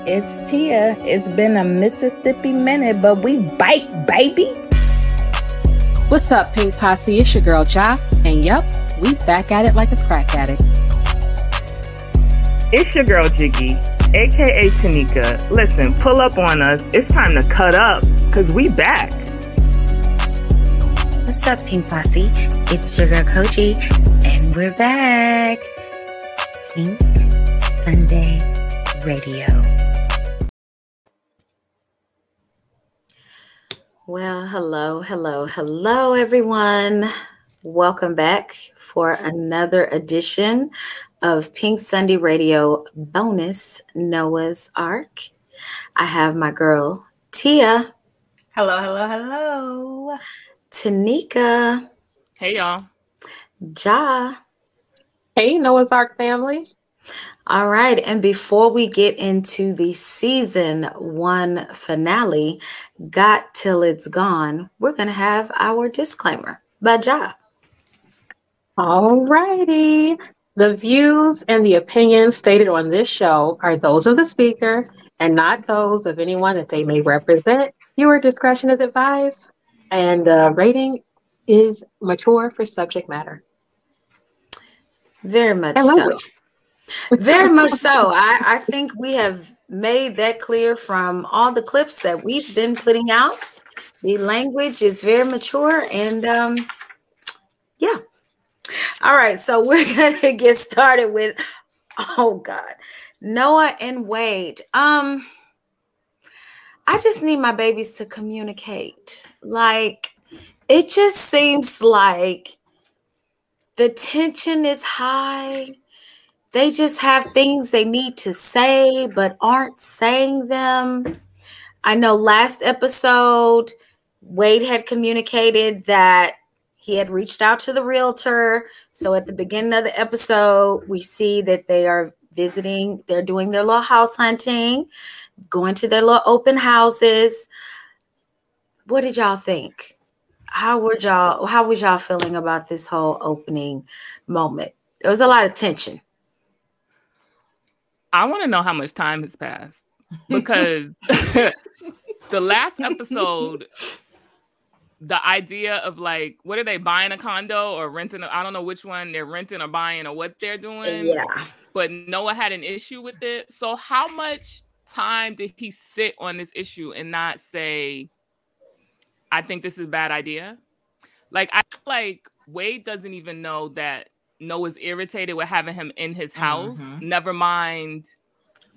It's Tia. It's been a Mississippi minute, but we bite, baby. What's up, Pink Posse? It's your girl, Ja. And yep, we back at it like a crack addict. It's your girl, Jiggy, a.k.a. Tanika. Listen, pull up on us. It's time to cut up, because we back. What's up, Pink Posse? It's your girl, Kogi, and we're back. Pink Sunday Radio. Well, hello, everyone. Welcome back for another edition of Pink Sunday Radio bonus Noah's Ark. I have my girl, Tia. Hello. Tanika. Hey, y'all. Ja. Hey, Noah's Ark family. All right. And before we get into the season 1 finale, Got Till It's Gone, we're going to have our disclaimer by Ja. All righty. The views and the opinions stated on this show are those of the speaker and not those of anyone that they may represent. Viewer discretion is advised, and the rating is mature for subject matter. Very much so. Very much so. I think we have made that clear from all the clips that we've been putting out. The language is very mature, and yeah. All right, so we're gonna get started with, oh God, Noah and Wade. I just need my babies to communicate. Like, it just seems like the tension is high. They just have things they need to say, but aren't saying them. I know last episode, Wade had communicated that he had reached out to the realtor. So at the beginning of the episode, we see that they are visiting. They're doing their little house hunting, going to their little open houses. What did y'all think? How was y'all feeling about this whole opening moment? There was a lot of tension. I want to know how much time has passed, because the last episode, the idea of like, what are they, buying a condo or renting? I don't know which one they're renting or buying or what they're doing. Yeah. But Noah had an issue with it. So how much time did he sit on this issue and not say, I think this is a bad idea? Like, I feel like Wade doesn't even know that Noah's irritated with having him in his house. Mm-hmm. Never mind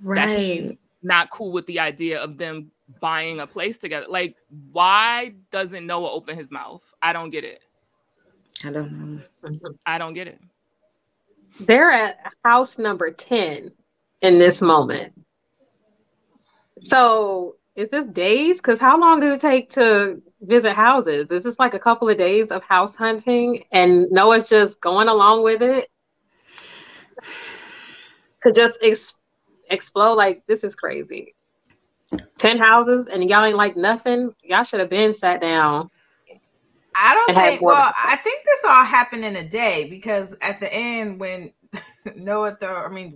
that he's not cool with the idea of them buying a place together. Like, why doesn't Noah open his mouth? I don't get it. I don't know. I don't get it. They're at house number 10 in this moment. So is this days? Because how long does it take to visit houses? Is this like a couple of days of house hunting and Noah's just going along with it to just explode? Like, this is crazy. 10 houses and y'all ain't like nothing. Y'all should have been sat down. I don't think, well, I think this all happened in a day, because at the end when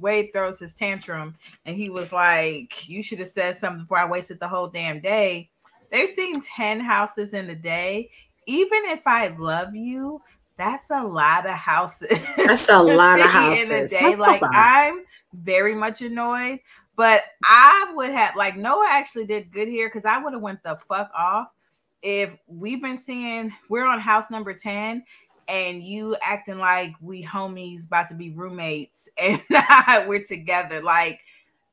Wade throws his tantrum and he was like, you should have said something before I wasted the whole damn day. They've seen 10 houses in a day. Even if I love you, that's a lot of houses. That's a lot of houses in a day. Like, I'm very much annoyed, but I would have, like, Noah actually did good here, because I would have went the fuck off if we've been seeing, we're on house number 10 and you acting like we homies about to be roommates and we're together. Like,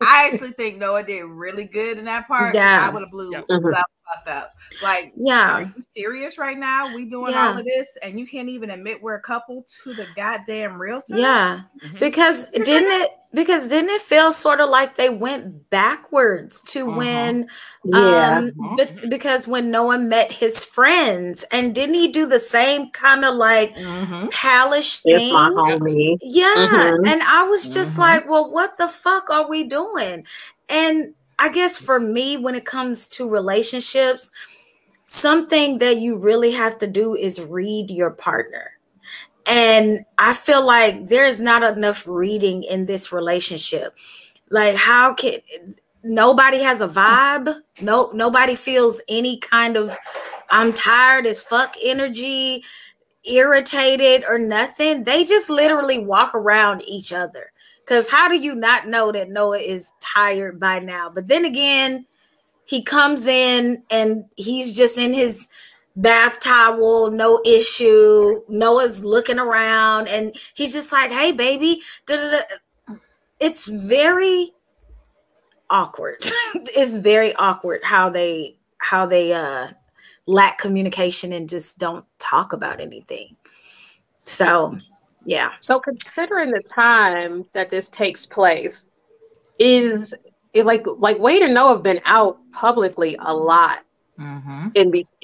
I actually think Noah did really good in that part. Yeah. I would have blew the fuck up. Like, yeah, are you serious right now? We doing all of this and you can't even admit we're a couple to the goddamn realtor? Yeah. Mm-hmm. Because didn't it feel sort of like they went backwards to when because when Noah met his friends, and didn't he do the same kind of like palish thing? It's my homie. Yeah. And I was just like, well, what the fuck are we doing? And I guess for me, when it comes to relationships, something that you really have to do is read your partner. And I feel like there's not enough reading in this relationship. Like, how can nobody has a vibe. Nobody feels any kind of I'm tired as fuck energy, irritated or nothing. They just literally walk around each other. Because how do you not know that Noah is tired by now? But then again, he comes in and he's just in his bath towel, no issue. Noah's looking around and he's just like, hey, baby. Da-da-da. It's very awkward. It's very awkward how they lack communication and just don't talk about anything. So, yeah. So considering the time that this takes place, is it like Wade and Noah have been out publicly a lot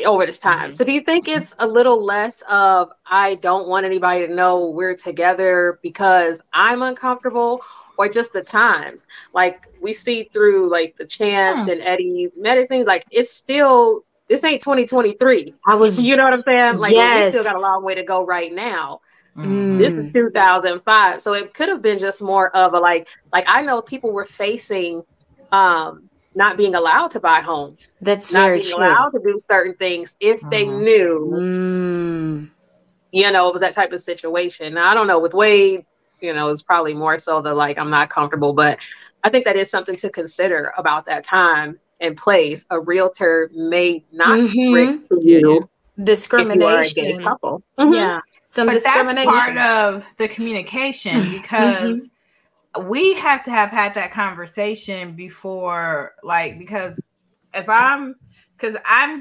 over this time. So do you think it's a little less of I don't want anybody to know we're together because I'm uncomfortable, or just the times? Like we see through like the Chance and Eddie things, like it's still, this ain't 2023. You know what I'm saying? Like we still got a long way to go right now. This is 2005, so it could have been just more of a like I know people were facing not being allowed to buy homes. That's not very being true. allowed to do certain things if they knew, you know, it was that type of situation. Now I don't know with Wade, you know, it's probably more so the like I'm not comfortable, but I think that is something to consider about that time and place. A realtor may not bring to you discrimination. If you are a gay couple. Yeah. Some but discrimination. that's part of the communication, because we have to have had that conversation before, like, because I'm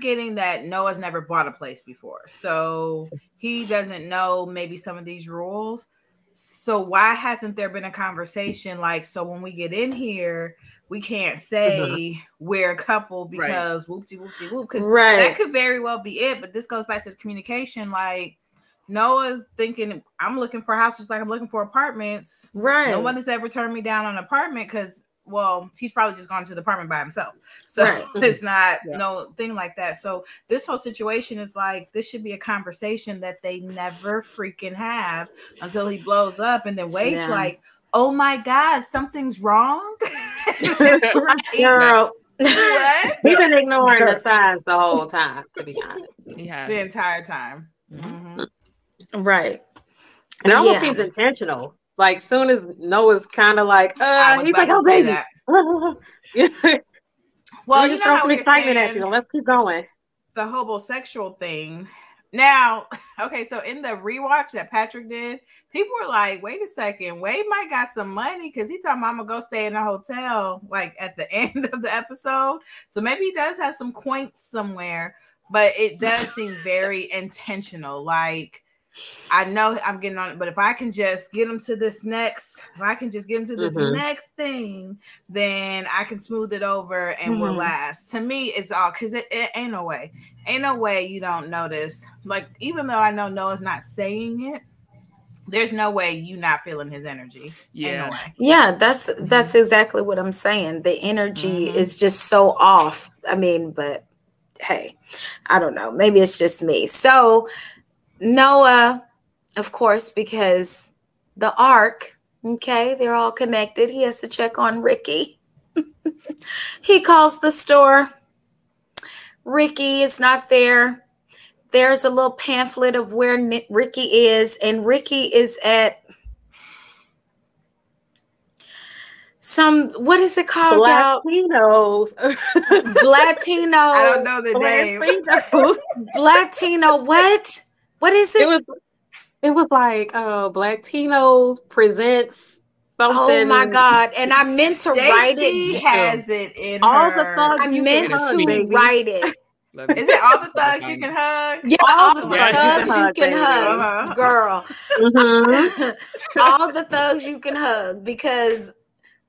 getting that Noah's never bought a place before, so he doesn't know maybe some of these rules. So why hasn't there been a conversation like, so when we get in here, we can't say we're a couple because whoopty whoopty whoop, because that could very well be it. But this goes back to the communication, like Noah's thinking, I'm looking for houses like I'm looking for apartments. Right. No one has ever turned me down on an apartment because, well, he's probably just gone to the apartment by himself. So it's not no thing like that. So this whole situation is like, this should be a conversation that they never freaking have until he blows up. And then Wade's like, oh my God, something's wrong. Girl. What? He's been ignoring the signs the whole time, to be honest. The entire time. Right. And it almost seems intentional. Like soon as Noah's kind of like, he's like, oh baby. Well, just throw some excitement at you. Let's keep going. The homosexual thing. Now, okay, so in the rewatch that Patrick did, people were like, wait a second, Wade might got some money because he's talking about I'm gonna go stay in a hotel like at the end of the episode. So maybe he does have some coins somewhere, but it does seem very intentional. Like, I know I'm getting on it, but if I can just get him to this next, next thing, then I can smooth it over and we'll last. To me, it's all because it ain't no way. Ain't no way you don't notice. Like, even though I know Noah's not saying it, there's no way you not feeling his energy. Yeah. Ain't no way. Yeah, that's exactly what I'm saying. The energy is just so off. I mean, but hey, I don't know. Maybe it's just me. So Noah, of course, because the ark, okay, they're all connected. He has to check on Ricky. He calls the store. Ricky is not there. There's a little pamphlet of where Ricky is, and Ricky is at what is it called, Latinos. Latino. I don't know the name. Latino. What? What is it? It was like Latinos presents something. Oh my God! And I meant to write it. Has it in all her. the thugs. I meant to write it. Is it all the thugs you can hug? Yeah, all the thugs you can hug, girl. All the thugs you can hug, because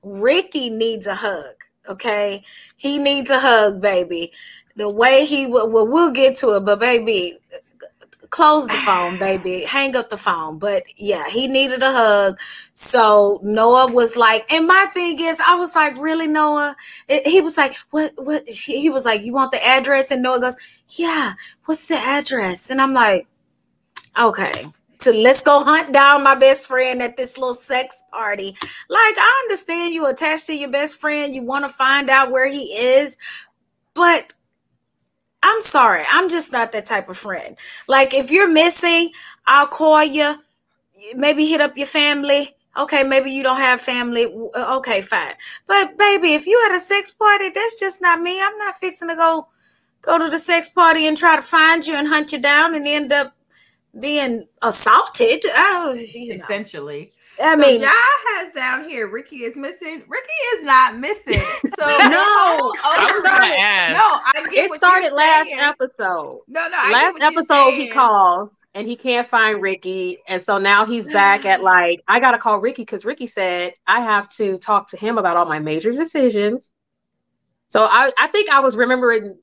Ricky needs a hug. Okay, he needs a hug, baby. The way he we'll get to it, but baby, close the phone, baby. Hang up the phone. But yeah, he needed a hug. So Noah was like, and my thing is, I was like, really, Noah? He was like, what? He was like, you want the address? And Noah goes, yeah, what's the address? And I'm like, okay, to let's go hunt down my best friend at this little sex party. Like, I understand you attached to your best friend. You want to find out where he is. But I'm sorry. I'm just not that type of friend. Like, if you're missing, I'll call you. Maybe hit up your family. Okay, maybe you don't have family. Okay, fine. But baby, if you at a sex party, that's just not me. I'm not fixing to go to the sex party and try to find you and hunt you down and end up being assaulted. Essentially. I mean, Ja has down here, Ricky is missing. Ricky is not missing. So No, I get it started last episode. No, last episode he calls and he can't find Ricky, and so now he's back at like, I gotta call Ricky because Ricky said I have to talk to him about all my major decisions. So I think I was remembering.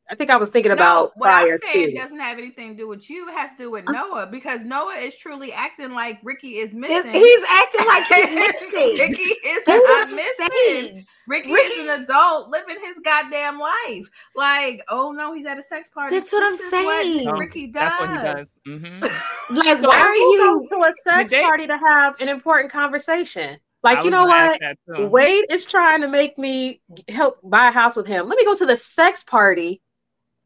I think I was thinking about prior to. It doesn't have anything to do with you. It has to do with Noah, because Noah is truly acting like Ricky is missing. He's acting like he's missing. Ricky is not missing. Ricky is an adult living his goddamn life. Like, oh no, he's at a sex party. That's what I'm saying. What Ricky does. That's what he does. Mm-hmm. Like, so why are you to a sex party to have an important conversation? Like, you know what? Wade is trying to make me help buy a house with him. Let me go to the sex party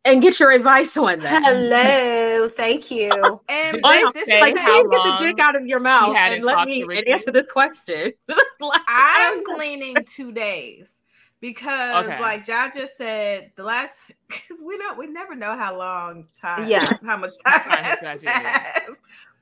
and get your advice on that. Hello, thank you. And this is like, how long get the dick out of your mouth and let me answer this question. Like, I'm gleaning 2 days because, like Ja just said, the last, because we never know how long time, how much time has passed.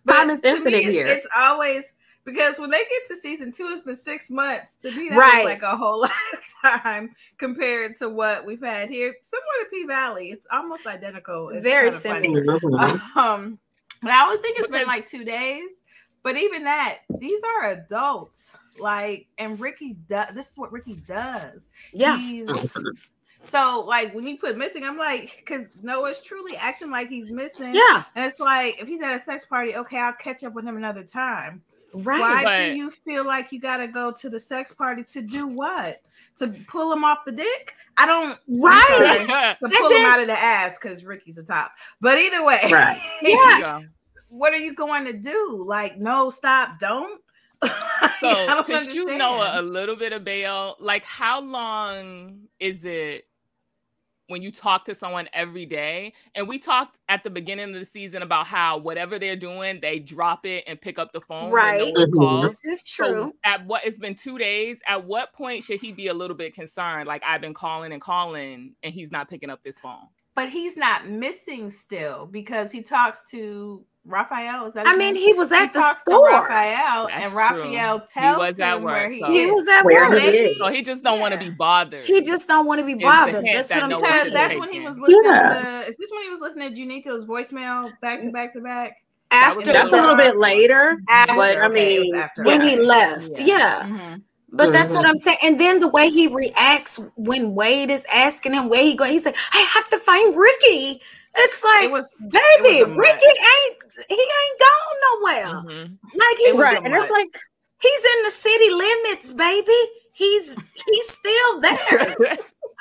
Time is infinite here. It's always. Because when they get to season 2, it's been 6 months. To me, that was like a whole lot of time compared to what we've had here. Similar to P-Valley. It's almost identical. It's very similar. But I only think it's been like 2 days. But even that, these are adults. Like, and Ricky does, this is what Ricky does. Yeah. So, like, when you put missing, I'm like, because Noah's truly acting like he's missing. Yeah. And it's like, if he's at a sex party, okay, I'll catch up with him another time. Right. Why do you feel like you got to go to the sex party to do what? To pull him off the dick? I don't. Right. To pull him out of the ass because Ricky's a top. But either way. Right. Yeah. What are you going to do? Like, no, stop, don't? So, to shoot Noah a little bit of bail, like, how long is it when you talk to someone every day? And we talked at the beginning of the season about how whatever they're doing, they drop it and pick up the phone. Right. When no one calls. This is true. So it's been 2 days. At what point should he be a little bit concerned? Like, I've been calling and he's not picking up this phone. But he's not missing still because he talks to Raphael. Is that he was at the store. Raphael, and Raphael tells him where he is. He was at work. So he just don't want to be bothered. He just don't want to be bothered. That's what I'm saying. That's when he was listening to. Is this when he was listening to Junito's voicemail back to back? That's a little bit later. But I mean, when he left, yeah. But that's what I'm saying. And then the way he reacts when Wade is asking him where he going, he said, "I have to find Ricky." It's like, baby, Ricky ain't gone nowhere. Like he's and it's like he's in the city limits, baby. He's still there.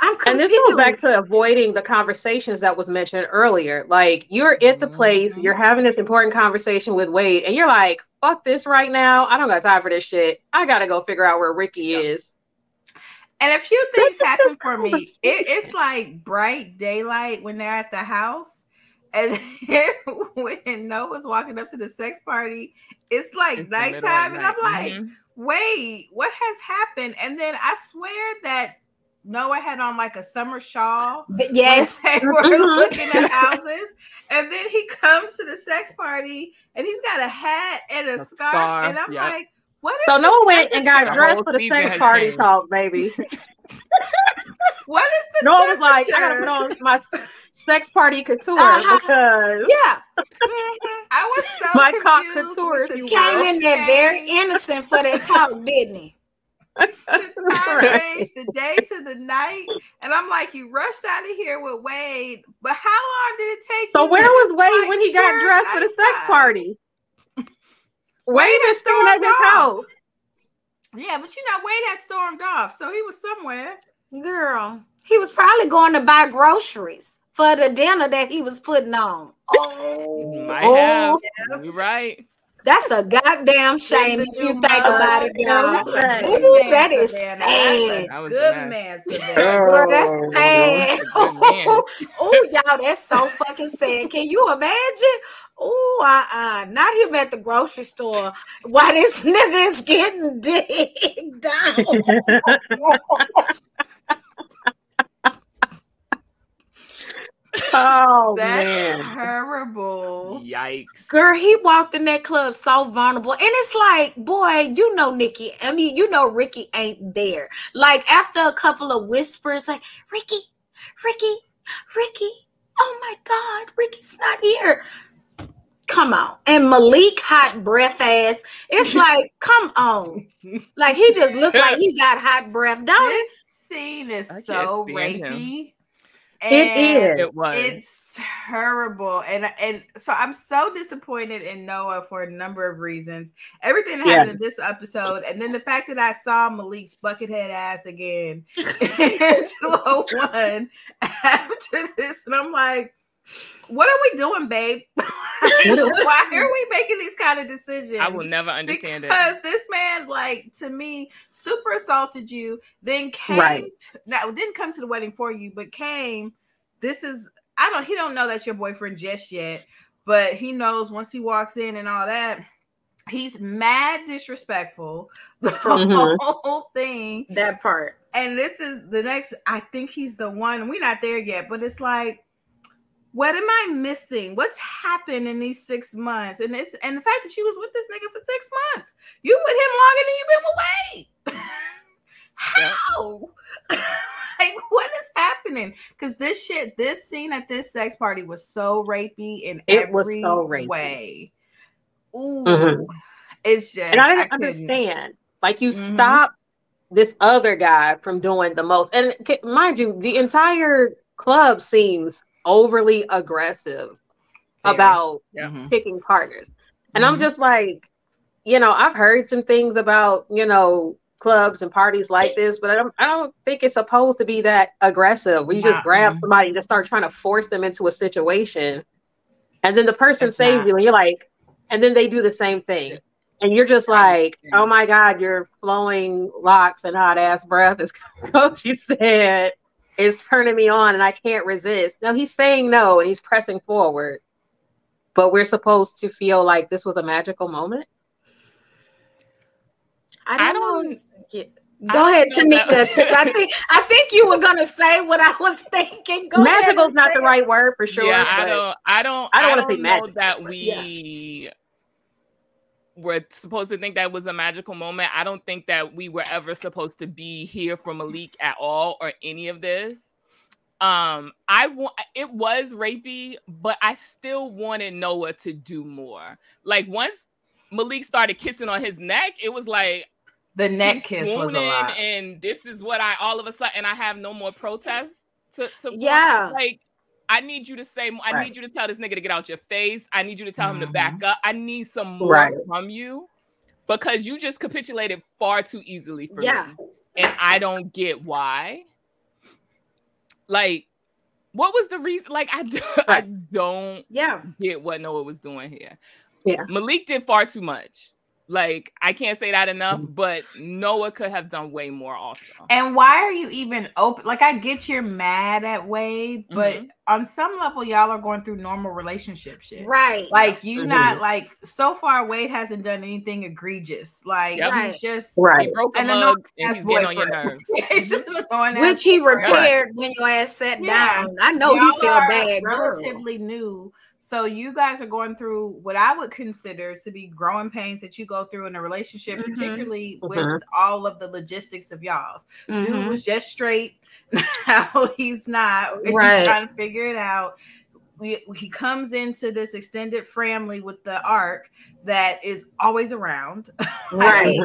I'm confused. And this goes back to avoiding the conversations that was mentioned earlier. Like, you're at the place, you're having this important conversation with Wade, and you're like, fuck this right now. I don't got time for this shit. I gotta go figure out where Ricky is. And a few things happen for me. It's like bright daylight when they're at the house. And when Noah's walking up to the sex party, it's like nighttime. And I'm like, wait, what has happened? And then I swear that Noah had on like a summer shawl. Yes. They were looking at houses. And then he comes to the sex party and he's got a hat and a scarf. And I'm like, what is so Noah went and got dressed for the sex party talk, baby. What is the Noah was like, I gotta put on my sex party couture because I was so my cock confused couture, with if you came in there very innocent for that talk, didn't he? The time changed the day to the night, and I'm like, you rushed out of here with Wade, but how long did it take? So you where to was just, Wade like, when he got dressed for the sex outside? party? Wade is still at his house. Yeah, but Wade had stormed off, so he was somewhere. Girl, he was probably going to buy groceries for the dinner that he was putting on. Might have. You're right. That's a goddamn shame if you think about it, y'all. Ooh, that is sad. Good man, Savannah. Girl, that's sad. Good man. Oh, y'all, that's so fucking sad. Can you imagine? Oh, not him at the grocery store while this nigga is getting digged down. Oh, That's man. terrible. Yikes. Girl, he walked in that club so vulnerable. And it's like, boy, you know Nikki. I mean, you know Ricky ain't there. Like, after a couple of whispers, like, Ricky. Oh, my God. Ricky's not here. Come on. And Malik hot breath ass. It's like, come on. Like, he just looked like he got hot breath. Don't This scene is so rapey. It was. It's terrible. And so I'm so disappointed in Noah for a number of reasons. Everything that happened in this episode, and then the fact that I saw Malik's buckethead ass again in 201 after this, and I'm like, what are we doing, babe? Why are we making these kind of decisions? I will never understand it. Because this man, like, to me, super assaulted you, then came, now didn't come to the wedding for you, but came. This is, he don't know that's your boyfriend just yet, but he knows once he walks in and all that, he's mad disrespectful. The whole thing. that part. And this is the next, I think he's the one, we're not there yet, but it's like, what am I missing? What's happened in these 6 months? And the fact that you was with this nigga for 6 months. You with him longer than you've been away. How? Like, what is happening? Because this scene at this sex party was so rapey in every way. Ooh. It's just, and I didn't understand. Like, you stop this other guy from doing the most. And mind you, the entire club seems overly aggressive about picking partners. And I'm just like, I've heard some things about, clubs and parties like this, but I don't think it's supposed to be that aggressive where you just grab somebody and just start trying to force them into a situation. And then the person saves you and you're like, and then they do the same thing. And you're just like, oh my God, your flowing locks and hot ass breath, as Coach you said, is turning me on and I can't resist. No, he's saying no and he's pressing forward. But we're supposed to feel like this was a magical moment. I don't know. Go ahead, Tanika, because I think you were gonna say what I was thinking. Magical's not the right word for sure. Yeah, I don't want to say magical, that we were supposed to think that was a magical moment. I don't think that we were ever supposed to be here for Malik at all or any of this. It was rapey, but I still wanted Noah to do more. Like, once Malik started kissing on his neck, it was like the neck kiss was a lot. And this is what all of a sudden, and I have no more protests to like, I need you to say, I need you to tell this nigga to get out your face. I need you to tell him to back up. I need some more from you, because you just capitulated far too easily for me. And I don't get why. Like, what was the reason? Like, I don't get what Noah was doing here. Yeah. Malik did far too much. Like, I can't say that enough, but Noah could have done way more also. And why are you even open? Like, I get you're mad at Wade, but on some level, y'all are going through normal relationship shit. Right. Like, you not, like, so far, Wade hasn't done anything egregious. Like, he's just... He broke a mug and he's getting on your nerves. It's just annoying. Which he repaired when your ass sat down. I know you feel bad. Relatively new. So you guys are going through what I would consider to be growing pains that you go through in a relationship, particularly with all of the logistics of y'all's. Dude was just straight. Now he's not. He's trying to figure it out. He comes into this extended family with the arc that is always around. Right.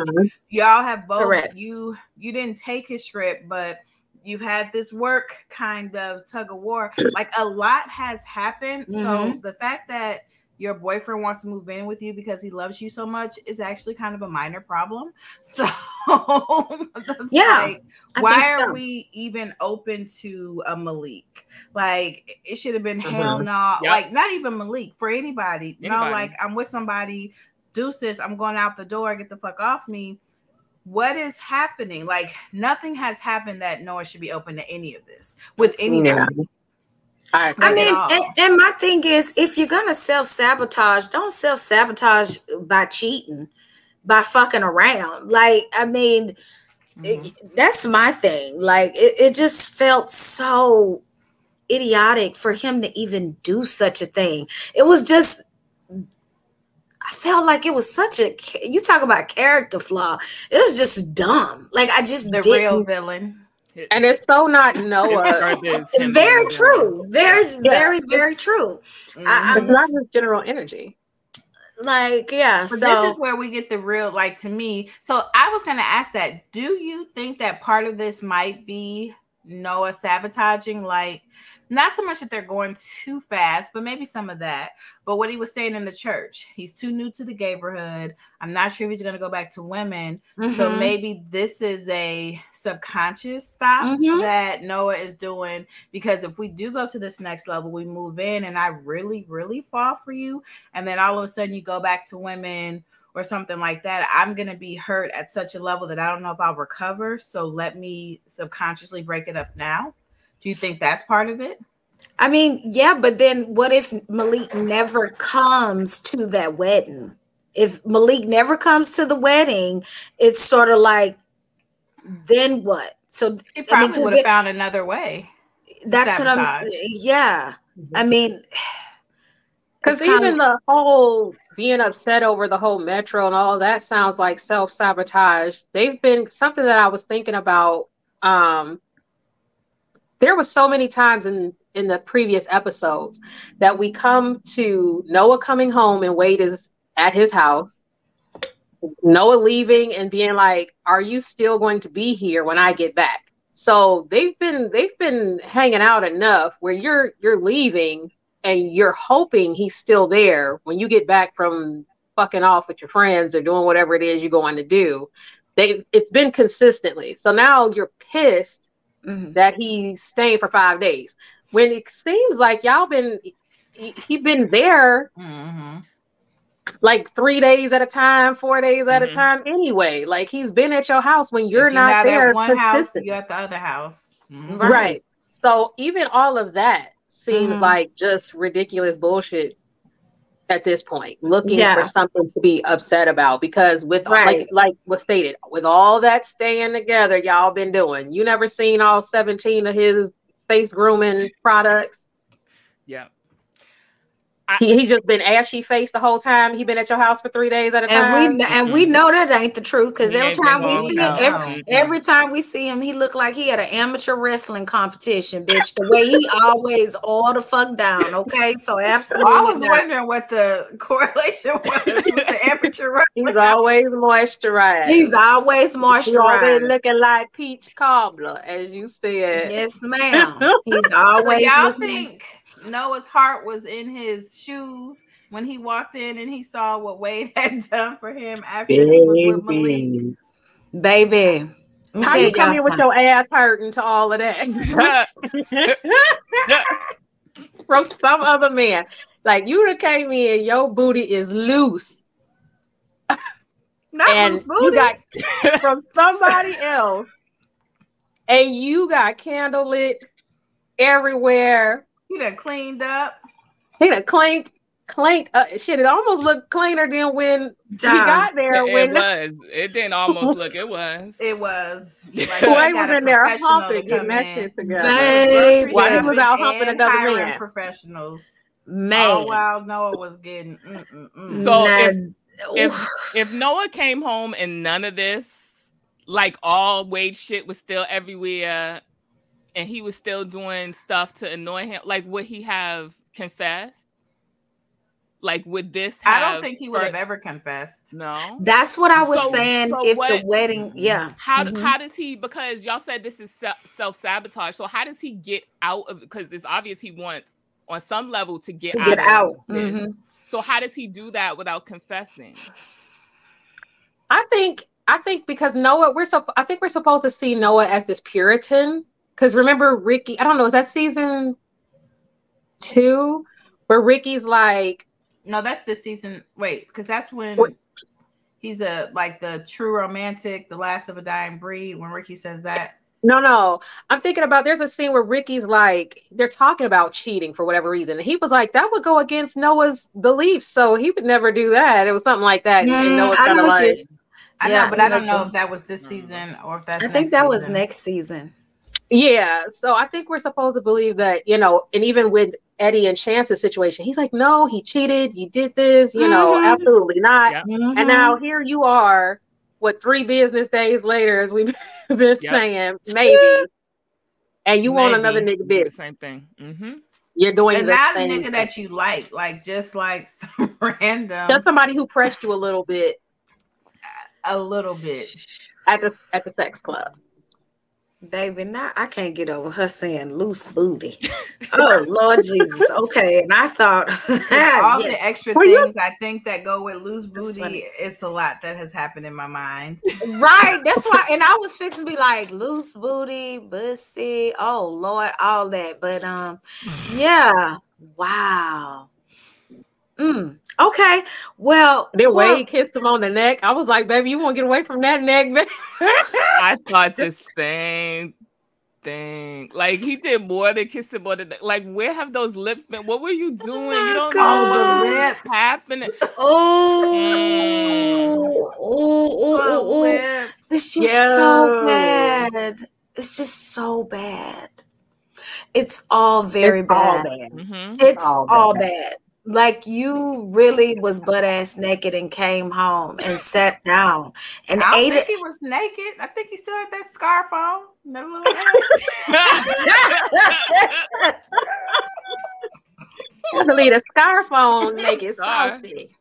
Y'all have both. Correct. You didn't take his script, but you've had this work kind of tug of war. Like, a lot has happened. So the fact that your boyfriend wants to move in with you because he loves you so much is actually kind of a minor problem. So like, why are we even open to a Malik? Like, it should have been hell no. Like, not even Malik, for anybody. No, like, I'm with somebody. deuces, I'm going out the door, get the fuck off me. What is happening? Like, nothing has happened that Noah should be open to any of this with anybody. Yeah. I mean, and my thing is, if you're gonna self-sabotage, don't self-sabotage by cheating, by fucking around. Like, I mean, that's my thing. Like, it just felt so idiotic for him to even do such a thing. It was just, I felt like it was such a, you talk about character flaw, it was just dumb. Like, I just the real villain. And it's so not Noah. It's very true. Very true. It's not his general energy. Like, yeah. But so this is where we get the real, like, to me. So I was going to ask that. Do you think that part of this might be Noah sabotaging? Like, not so much that they're going too fast, but maybe some of that. But what he was saying in the church, he's too new to the neighborhood. I'm not sure if he's going to go back to women. So maybe this is a subconscious stop that Noah is doing. Because if we do go to this next level, we move in and I really, really fall for you. And then all of a sudden you go back to women or something like that. I'm going to be hurt at such a level that I don't know if I'll recover. So let me subconsciously break it up now. Do you think that's part of it? I mean, yeah, but then what if Malik never comes to that wedding? If Malik never comes to the wedding, it's sort of like, then what? So he probably would have found another way. That's what I'm saying. Yeah. I mean, because even the whole being upset over the whole metro and all that sounds like self-sabotage. They've been something that I was thinking about. There was so many times in the previous episodes that we come to Noah coming home and Wade is at his house, Noah leaving and being like, are you still going to be here when I get back? So they've been hanging out enough where you're leaving and you're hoping he's still there when you get back from fucking off with your friends or doing whatever it is you're going to do. It's been consistently. So now you're pissed that he's staying for 5 days when it seems like he been there like 3 days at a time, 4 days at a time anyway. Like he's been at your house when you're not there. At one house, you're at the other house. Right. So even all of that seems like just ridiculous bullshit at this point, looking for something to be upset about, because with like was stated, with all that staying together y'all been doing, you never seen all 17 of his face grooming products. Yeah. He just been ashy faced the whole time. He been at your house for 3 days at a time. And we know that ain't the truth, because every time we see him, every time we see him, he looked like he had an amateur wrestling competition, bitch. The way he always all the fuck down. Okay, so absolutely. I was wondering what the correlation was with the amateur wrestling. He's always moisturized. He's always moisturized. He's always looking like peach cobbler, as you said. Yes, ma'am. He's always. So y'all think Noah's heart was in his shoes when he walked in and he saw what Wade had done for him after he was with Malik? Baby. How you come in with your ass hurting to all of that? From some other man. Like, you done came in, your booty is loose. Not and loose booty. You got from somebody else, and you got candlelit everywhere. He done cleaned up. He done cleaned shit. It almost looked cleaner than when he got there. It didn't almost look. It was. It was. Like, Boy was in there humping, getting that shit together. While he was out humping another man. Professionals. Man. Oh wow, Noah was getting. So if Noah came home and none of this, like all Wade shit was still everywhere, and he was still doing stuff to annoy him, like would he have confessed? Like would this have, I don't think he would have ever confessed. No. That's what I was saying. So if the wedding, How does he, because y'all said this is self-sabotage, so how does he get out of, because it's obvious he wants on some level to get out. So how does he do that without confessing? I think because Noah, I think we're supposed to see Noah as this Puritan. Because remember Ricky, I don't know, is that season 2 where Ricky's like, No, that's this season. Wait, because that's when What? he's the true romantic, the last of a dying breed. When Ricky says that. No. I'm thinking about there's a scene where Ricky's like, they're talking about cheating for whatever reason. And he was like, that would go against Noah's beliefs. So he would never do that. It was something like that. And Noah's kind of like, I know, but I don't know if that was this season or if that's I think that was next season. yeah. So I think we're supposed to believe that, you know, and even with Eddie and Chance's situation, he's like, no, he cheated. He did this, you know, absolutely not. Yep. And now here you are, 3 business days later, as we've been saying, maybe. And you want another nigga bitch. The same thing. You're doing and the not same a nigga thing. that you like just like some random. Just somebody who pressed you a little bit. A little bit. At the sex club. Baby, now I can't get over her saying loose booty. Oh, Lord Jesus. Okay. And I thought all the extra things I think that go with loose booty, it's a lot that has happened in my mind. Right. That's why. And I was fixing to be like loose booty, pussy. Oh, Lord, all that. But yeah. Wow. Okay. Well, then Wade kissed him on the neck. I was like, baby, you want to get away from that neck, baby? I thought the same thing. Like, he did more than kiss him on the neck. Like, where have those lips been? What were you doing? You don't know what was happening. It's just so bad. It's just so bad. It's all very bad. It's all bad. Like, you really was butt ass naked and came home and sat down and I ate don't think he was naked. I think he still had that scarf on. That little I leave a scarf on, make it saucy.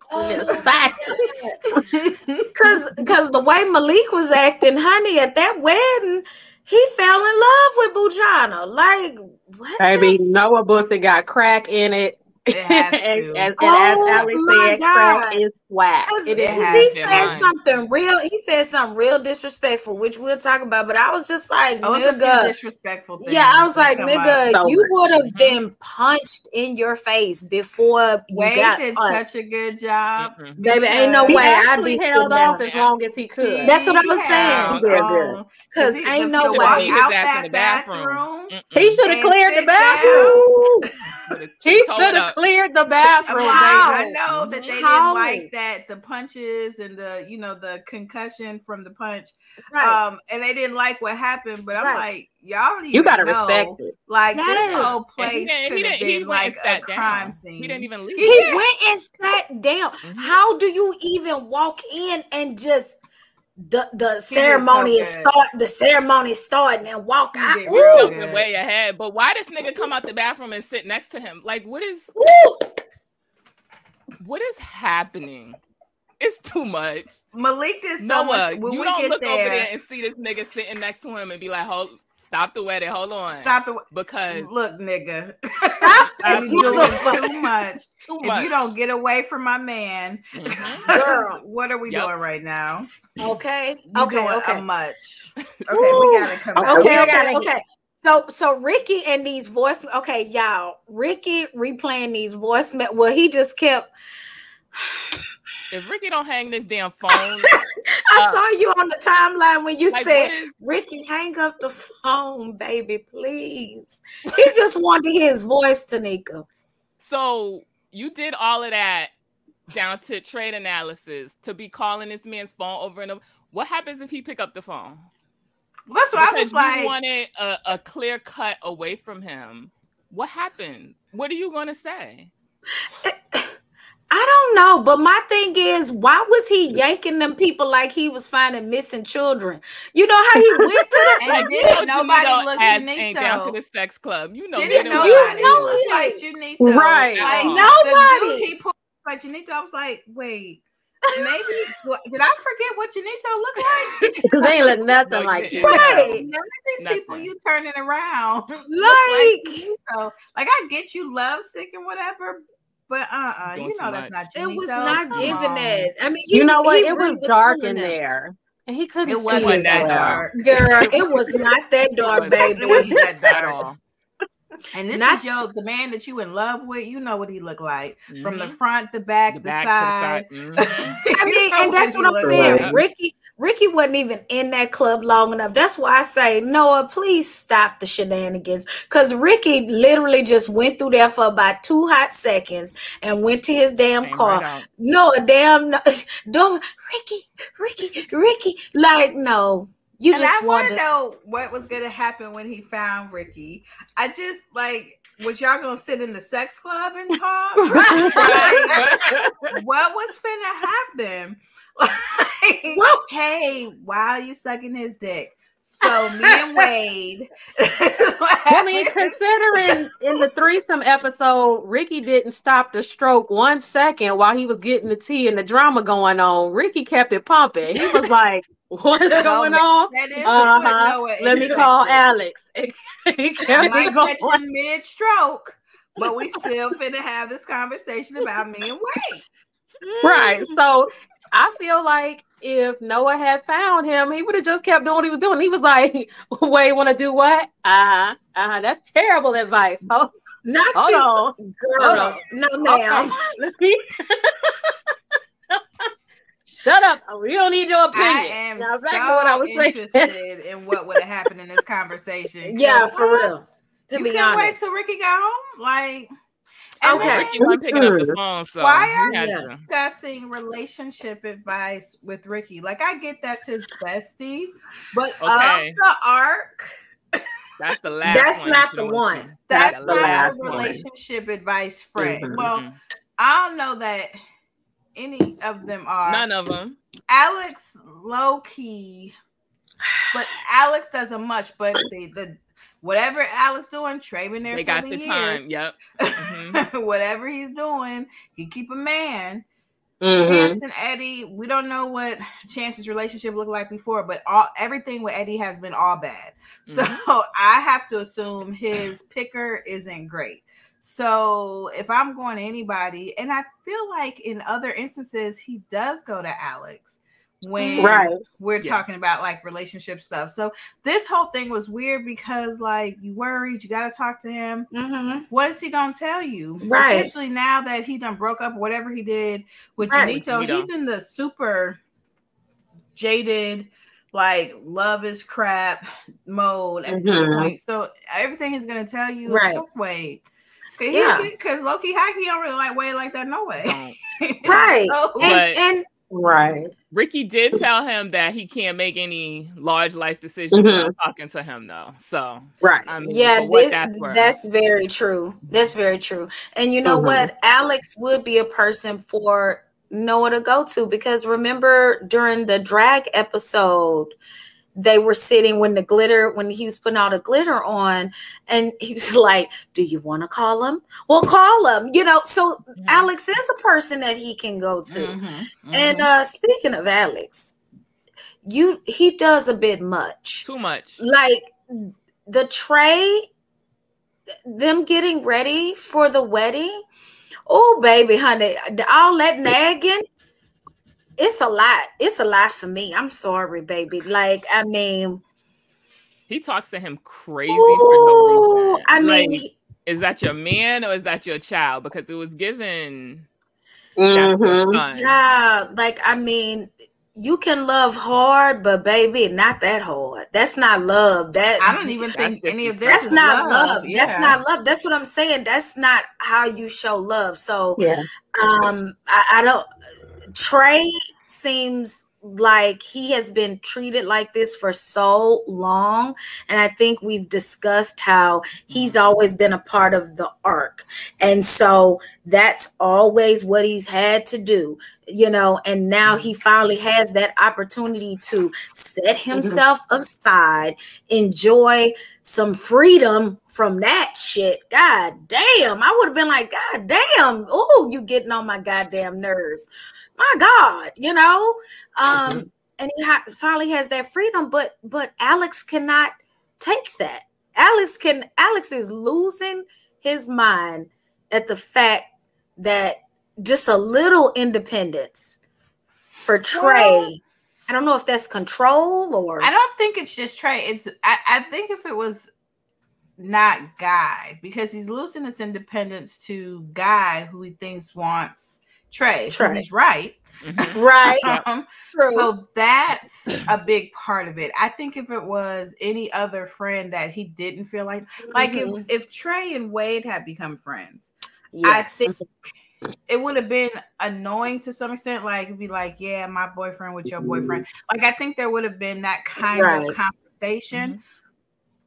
Because the way Malik was acting, honey, at that wedding, he fell in love with Bujana. Like, what? Baby, Noah Bussy got crack in it. It has to. as Ali said, crack is swag. He said something real disrespectful, which we'll talk about. But I was just like, nigga, disrespectful things. Yeah, I was like, nigga, you would have been punched in your face before you Wade got did punched. such a good job. Baby, ain't no way I'd be held off as long as he could. That's what I was saying. Because ain't no way. Out that bathroom. He should have cleared the bathroom. He should have cleared the bathroom. I know that they didn't like that, the punches and the concussion from the punch. Right. And they didn't like what happened, but I'm like, y'all don't even you gotta know. Respect it. Like, this whole place could have been like a crime scene. He didn't even leave. He went and sat down. How do you even walk in and just the ceremony is the ceremony starting and walk out? Something way ahead. But why this nigga come out the bathroom and sit next to him? Like, what is happening? It's too much. Malik did so much. When you don't look over there and see this nigga sitting next to him and be like, stop the wedding. Hold on. Because look, nigga. You doing too much. If you don't get away from my man, girl, what are we doing right now? Okay. Okay. Much. Okay, we gotta come back. Okay. So Ricky and these voice. Okay, y'all. Ricky replaying these voice. Well, he just kept. If Ricky don't hang this damn phone. I saw you on the timeline when you said, Ricky, hang up the phone, baby, please. He just wanted his voice, Tanika. So you did all of that down to trade analysis to be calling this man's phone over and over. What happens if he pick up the phone? Well, that's what I was like. You wanted a clear cut away from him. What happened? What are you going to say? I don't know, but my thing is, why was he yanking them people like he was finding missing children? You know how he went to the and didn't nobody look ain't down to the sex club. You know, didn't nobody look like Janito. Right. Like, nobody. He put like Janito. I was like, wait, maybe did I forget what Janito looked like? Because they ain't look nothing like you. Right. None of these people you turning around like Janito. Like, I get you love sick and whatever. But you know that's not Janito. It was not given that. I mean, you know what? It was dark in there. And he couldn't see it. That dark. Girl, it was not that dark, baby. It wasn't that dark. And this is the man that you in love with. You know what he looked like from the front, the back, the side. I mean, and that's what I'm saying. Ricky wasn't even in that club long enough. That's why I say, Noah, please stop the shenanigans. Because Ricky literally just went through there for about 2 hot seconds and went to his damn car. Right Don't Ricky. Like, no. You and just I want to know what was going to happen when he found Ricky. I just was y'all going to sit in the sex club and talk? What was finna happen? Hey, why are you sucking his dick? So me and Wade. I mean, considering in the threesome episode, Ricky didn't stop the stroke 1 second while he was getting the tea and the drama going on. Ricky kept it pumping. He was like, "What's going on? Let me call Alex." He kept it going mid-stroke, but we still finna have this conversation about me and Wade. Right. So I feel like if Noah had found him, he would have just kept doing what he was doing. He was like, "Wait, want to do what? That's terrible advice." Hold on, girl. No, ma'am. Okay. Shut up. We don't need your opinion. I am interested in what would have happened in this conversation. Yeah, for real. To be honest, wait till Ricky got home, okay. Ricky wasn't picking up the phone, so why are you discussing relationship advice with Ricky? I get that's his bestie, but of the arc, that's the last. That's not the one. That's not the relationship advice friend. Mm-hmm. Well, I don't know that any of them are. None of them. Alex low key, but Alex doesn't much. But the whatever Alex doing, Trey been there. They got the time. Yep. Mm-hmm. Whatever he's doing, he keep a man. Mm-hmm. Chance and Eddie, we don't know what Chance's relationship looked like before, but everything with Eddie has been all bad. Mm-hmm. So I have to assume his picker isn't great. So if I'm going to anybody, and I feel like in other instances he does go to Alex when we're talking about relationship stuff. So this whole thing was weird because you worried, you got to talk to him. Mm-hmm. What is he going to tell you? Right. Especially now that he done broke up, whatever he did with Janito. He's in the super jaded, love is crap mode at this point. So everything he's going to tell you is wait. Because Loki Hacky don't really like Wade like that, no way. Right. So, right. Ricky did tell him that he can't make any large life decisions without talking to him, though. So, I mean, that's very true. That's very true. And you know what? Alex would be a person for Noah to go to, because remember during the drag episode, they were sitting when he was putting all the glitter on, and he was like, "Do you want to call him? Well, call him." So Alex is a person that he can go to. And speaking of Alex, he does a bit much. Too much. The Trey, them getting ready for the wedding. Oh, baby, honey, all that nagging. It's a lot. It's a lot for me. I'm sorry, baby. I mean, he talks to him crazy for no reason. I mean, is that your man or is that your child? Because it was given. Yeah, I mean, you can love hard, but baby, not that hard. That's not love. I don't even think any of this. That's not love. Yeah. That's not love. That's what I'm saying. That's not how you show love. So, I don't. Trey seems like he has been treated like this for so long, and I think we've discussed how he's always been a part of the arc, and so that's always what he's had to do, and now he finally has that opportunity to set himself aside, enjoy some freedom from that shit. God damn, I would have been like, God damn, oh, you getting on my goddamn nerves. My God, and he finally has that freedom, but Alex cannot take that. Alex is losing his mind at the fact that just a little independence for Trey. I don't know if that's control or. I don't think it's just Trey. I think if it was not Guy, because he's losing his independence to Guy, who he thinks wants Trey. So he's right. Right. True. So that's a big part of it. I think if it was any other friend that he didn't feel like if Trey and Wade had become friends, I think it would have been annoying to some extent. Like, it'd be like, yeah, my boyfriend with your boyfriend. Like, I think there would have been that kind of conversation.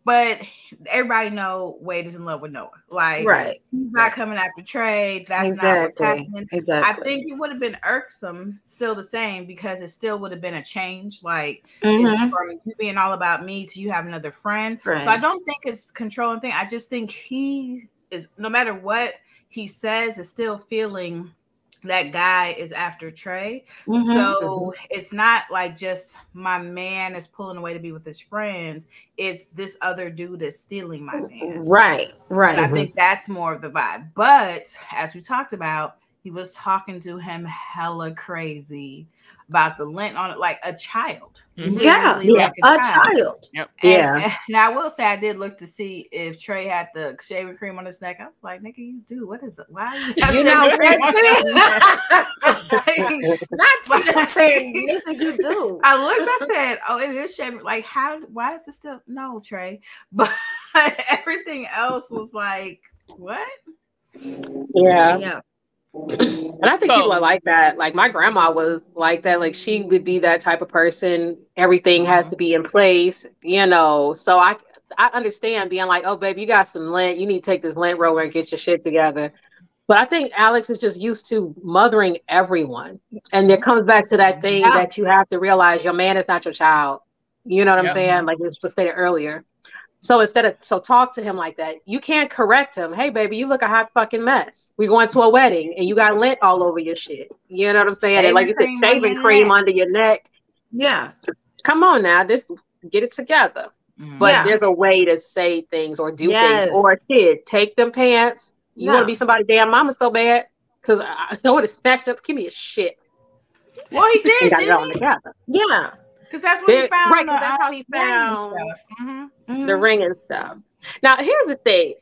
But everybody know Wade is in love with Noah. Like, he's not coming after Trey. That's not what's happening. I think it would have been irksome, still the same, because it still would have been a change. Like, it's from you being all about me to you have another friend. So I don't think it's controlling thing. I just think he is, no matter what he says, is still feeling that Guy is after Trey. So it's not like just my man is pulling away to be with his friends. It's this other dude is stealing my man. Right. And I think that's more of the vibe. But as we talked about, he was talking to him hella crazy about the lint on it, like a child. Like a child. And now I will say I did look to see if Trey had the shaving cream on his neck. I was like, nigga, you do. What is it? Why are you not saying nigga, you do. I looked, I said, oh, it is shaving. Like, why is it still no, Trey? But everything else was like, what? Yeah. And I think people are like that. Like, my grandma was like that. Like, she would be that type of person. Everything has to be in place, you know. So I understand being like, oh, baby, you got some lint. You need to take this lint roller and get your shit together. But I think Alex is just used to mothering everyone. And it comes back to that thing that you have to realize your man is not your child. You know what I'm saying? Like, it was just stated earlier. So talk to him like that. You can't correct him. Hey, baby, you look a hot fucking mess. We're going to a wedding and you got lint all over your shit. You know what I'm saying? And like you said, shaving cream under your neck. Yeah. Come on now. Get it together. But there's a way to say things or do things. Or kid, take them pants. You want to be somebody's damn mama so bad? Because I want to snatch up. Give me a shit. Well, he did. Got it all together. Yeah. Because that's what he found. Right, because that's how he found the ring and stuff. Now, here's the thing.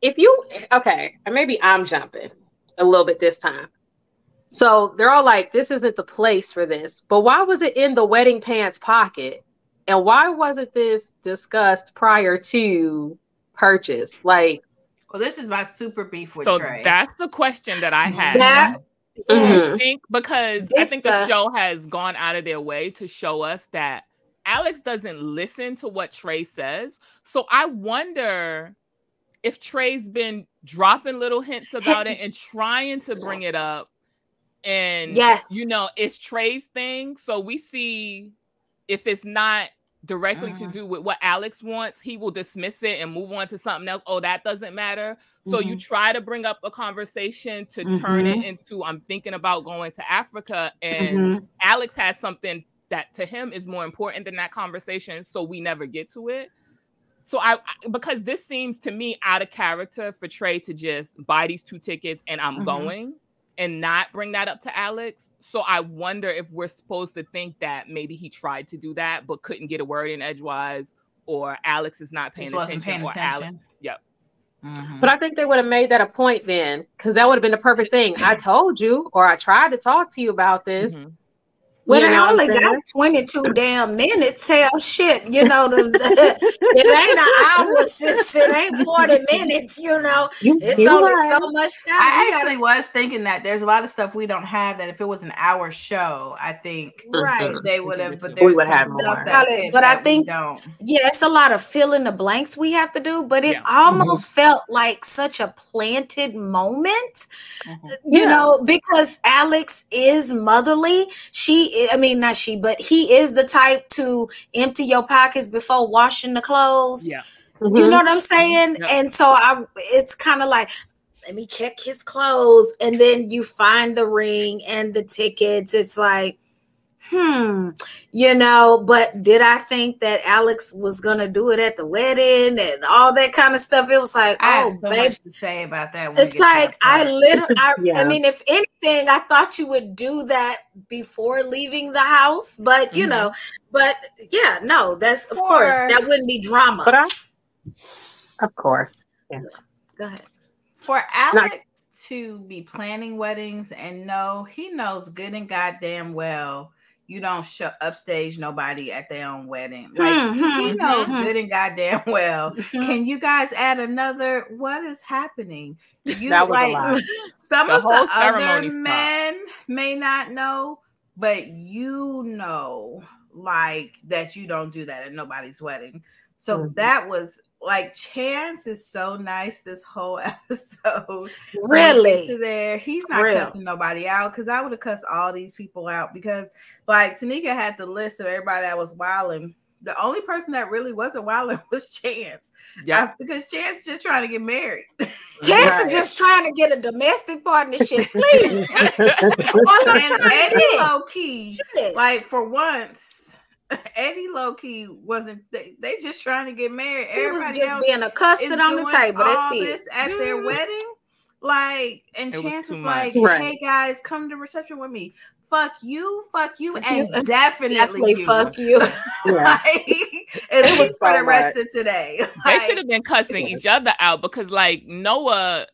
And maybe I'm jumping a little bit this time. So they're all like, this isn't the place for this. But why was it in the wedding pants pocket? And why wasn't this discussed prior to purchase? Like, well, this is my super beef with Trey. So that's the question that I had. I think because I think the show has gone out of their way to show us that Alex doesn't listen to what Trey says. So I wonder if Trey's been dropping little hints about it and trying to bring it up. And, you know, it's Trey's thing. So we see if it's not directly to do with what Alex wants, he will dismiss it and move on to something else. Oh, that doesn't matter. So you try to bring up a conversation to turn it into, I'm thinking about going to Africa, and Alex has something that to him is more important than that conversation. So we never get to it. So because this seems to me out of character for Trey to just buy these 2 tickets and I'm going and not bring that up to Alex. So I wonder if we're supposed to think that maybe he tried to do that, but couldn't get a word in edgewise, or Alex is not paying attention. Alex, But I think they would have made that a point then, because that would have been the perfect thing. I told you, or I tried to talk to you about this. Well, I only got 22 damn minutes. Hell shit, you know, it ain't an hour, sis. It ain't 40 minutes, you know. It's only so much time. I actually was thinking that there's a lot of stuff we don't have that if it was an hour show, I think they would have, but there's some stuff but I think it's a lot of fill in the blanks we have to do, but it almost felt like such a planted moment, you know, because Alex is motherly. But he is the type to empty your pockets before washing the clothes. You know what I'm saying? And so it's kind of like, let me check his clothes. And then you find the ring and the tickets. It's like, you know, but did I think that Alex was going to do it at the wedding and all that kind of stuff? It was like, I have so much to say about that. It's like, I mean, if anything, I thought you would do that before leaving the house, but you know, but that's of course, that wouldn't be drama. But Of course. Yeah. Go ahead. For Alex to be planning weddings and no, he knows good and goddamn well you don't upstage nobody at their own wedding. Like he knows good and goddamn well. Can you guys add another? What is happening? You That was a like lot. some The of whole the other ceremony spot. men may not know, but you know, like that you don't do that at nobody's wedding. So that was like Chance is so nice this whole episode. Really? To there, he's not cussing nobody out because I would have cussed all these people out because like Tanika had the list of everybody that was wilding. The only person that really wasn't wilding was Chance. Yeah, because Chance is just trying to get married. Chance is just trying to get a domestic partnership, please. And Eddie low key, like for once, Eddie low key wasn't. They just trying to get married. He Everybody was just being accosted on the table. That's it. This at their wedding, like, and Chance is like, Right. "Hey guys, come to reception with me." Fuck you, and definitely you. Fuck you. Like, at least for the rest of today. They should have been cussing each other out because, like, Noah,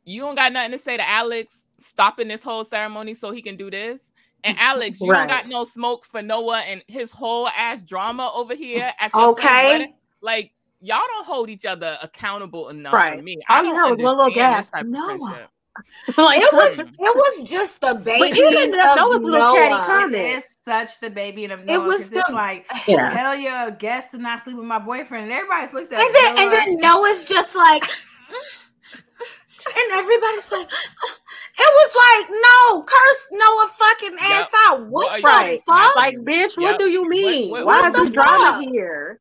you don't got nothing to say to Alex stopping this whole ceremony so he can do this. And Alex, you don't got no smoke for Noah and his whole ass drama over here at your wedding. Like, y'all don't hold each other accountable enough for me. All you heard was one little gas. Noah. Like, it was just the baby. But even Noah's little catty comment. It's such the baby of Noah. It was it's like, hell yeah, guest to not sleep with my boyfriend. And everybody's looked at it. And then Noah's just like, and everybody's like, it was like, no, curse Noah fucking ass out. What the fuck? Like, bitch, what do you mean? Why is the drama here?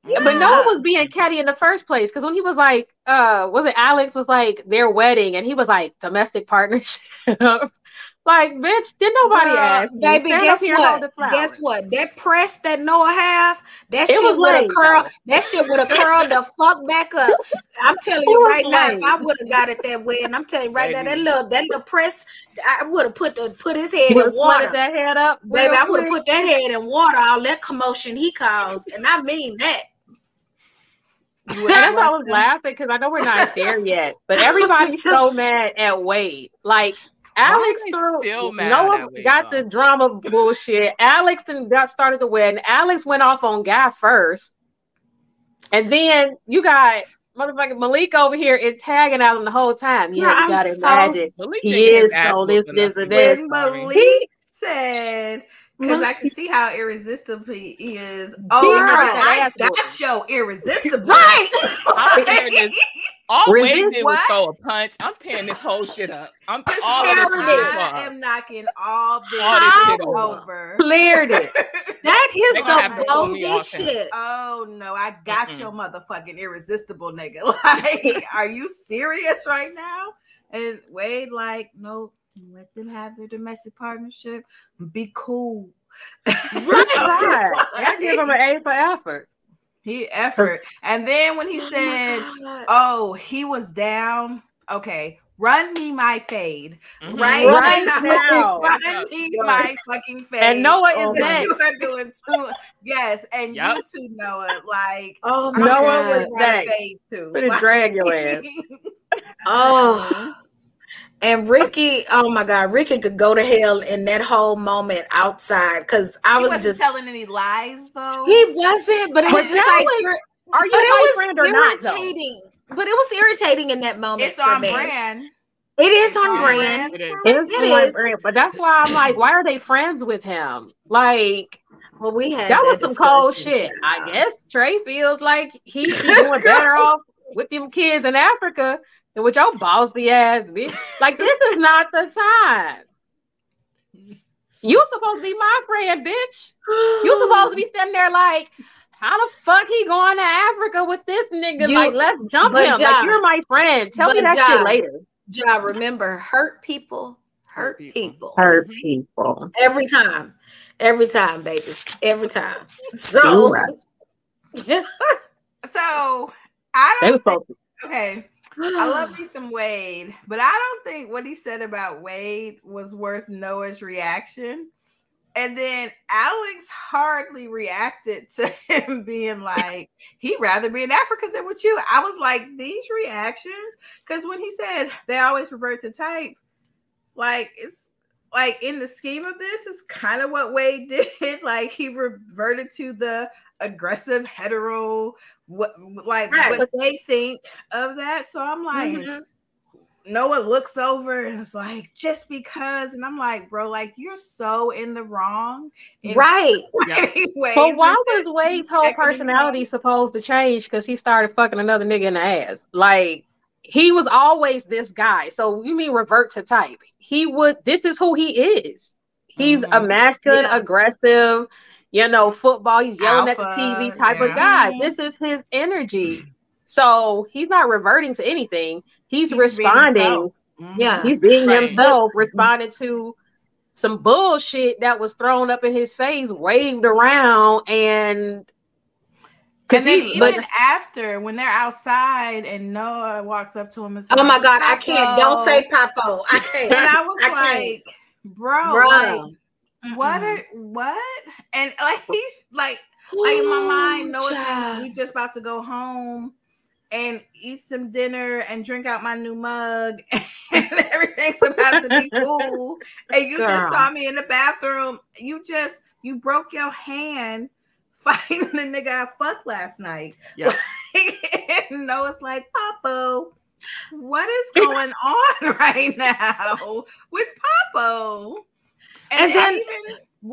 Yeah, but Noah was being catty in the first place because when he was like, was it Alex was like their wedding and he was like domestic partnership. Like, bitch, did nobody ask you? Baby, guess what? Guess what? That press that Noah have, that shit would have curled. That shit would have curled the fuck back up. I'm telling you right now, if I would have got it that way, and I'm telling you right now, that little press, I would have put his head in water. That head up, baby. I would have put that head in water. All that commotion he caused, and I mean that. And that's why I was laughing because I know we're not there yet, but everybody's so mad at Wade. Like, Alex Noah got the drama bullshit. Alex got started the wedding. Alex went off on Guy first. And then you got motherfucking Malik over here and tagging out him the whole time. Yeah, you gotta imagine. He is so this and this. When Malik said, because I can see how irresistible he is. Oh, I got your irresistible. Right. All Wade did was throw a punch. I'm tearing this whole shit up. I am knocking all this shit over. Cleared it. That is the boldest shit. Oh no, I got your motherfucking irresistible nigga. Like, are you serious right now? And Wade, like, no, let them have their domestic partnership. Be cool. Right. I give him an A for effort. He effort. And then when he said, oh, he was down. Okay. Run me my fade. Right now. Run me my fucking fade. And Noah is next. You are doing two. Yes. And you too, Noah. Like, oh my Noah was next. Better drag your ass. Oh. And Ricky, oh my God, Ricky could go to hell in that whole moment outside because I was just telling any lies though. He wasn't, but it was just like, are you my friend or not? But it was irritating in that moment. It's on brand. It is on brand. It is. Brand. But that's why I'm like, why are they friends with him? Like, well, we had that was some cold shit. I guess Trey feels like he's doing better off with them kids in Africa. And with your bossy ass, bitch. Like, this is not the time. You supposed to be my friend, bitch. You supposed to be standing there like, how the fuck he going to Africa with this nigga? Like, let's jump him. Like, you're my friend. Tell me that shit later. Ja, remember, hurt people. Hurt people. Every time, baby. Every time. So, so I don't think, okay. I love me some Wade, but I don't think what he said about Wade was worth Noah's reaction. And then Alex hardly reacted to him being like, he'd rather be in Africa than with you. I was like, these reactions, because when he said they always revert to type, like, it's like in the scheme of this, is kind of what Wade did. Like, he reverted to the aggressive hetero, what they think of that. So I'm like, Noah looks over and is like, just because, and I'm like, bro, like, you're so in the wrong, right? Yeah. But why was Wade's whole personality supposed to change because he started fucking another nigga in the ass? Like, he was always this guy. So you mean revert to type? This is who he is. He's a masculine, aggressive, football. He's yelling Alpha, at the TV type of guy. This is his energy. So he's not reverting to anything. He's responding. He's being himself, responding to some bullshit that was thrown up in his face, waved around, and then even after, when they're outside and Noah walks up to him and says, "Oh my God, I can't! Don't say Papo. I can't." And I was like, "Bro, like, what?" And like he's like in my mind, no offense, we just about to go home and eat some dinner and drink out my new mug and everything's about to be cool. And you just saw me in the bathroom. You broke your hand fighting the nigga I fucked last night. Yeah. And Noah's like, Papo, what is going on right now with Papo? And then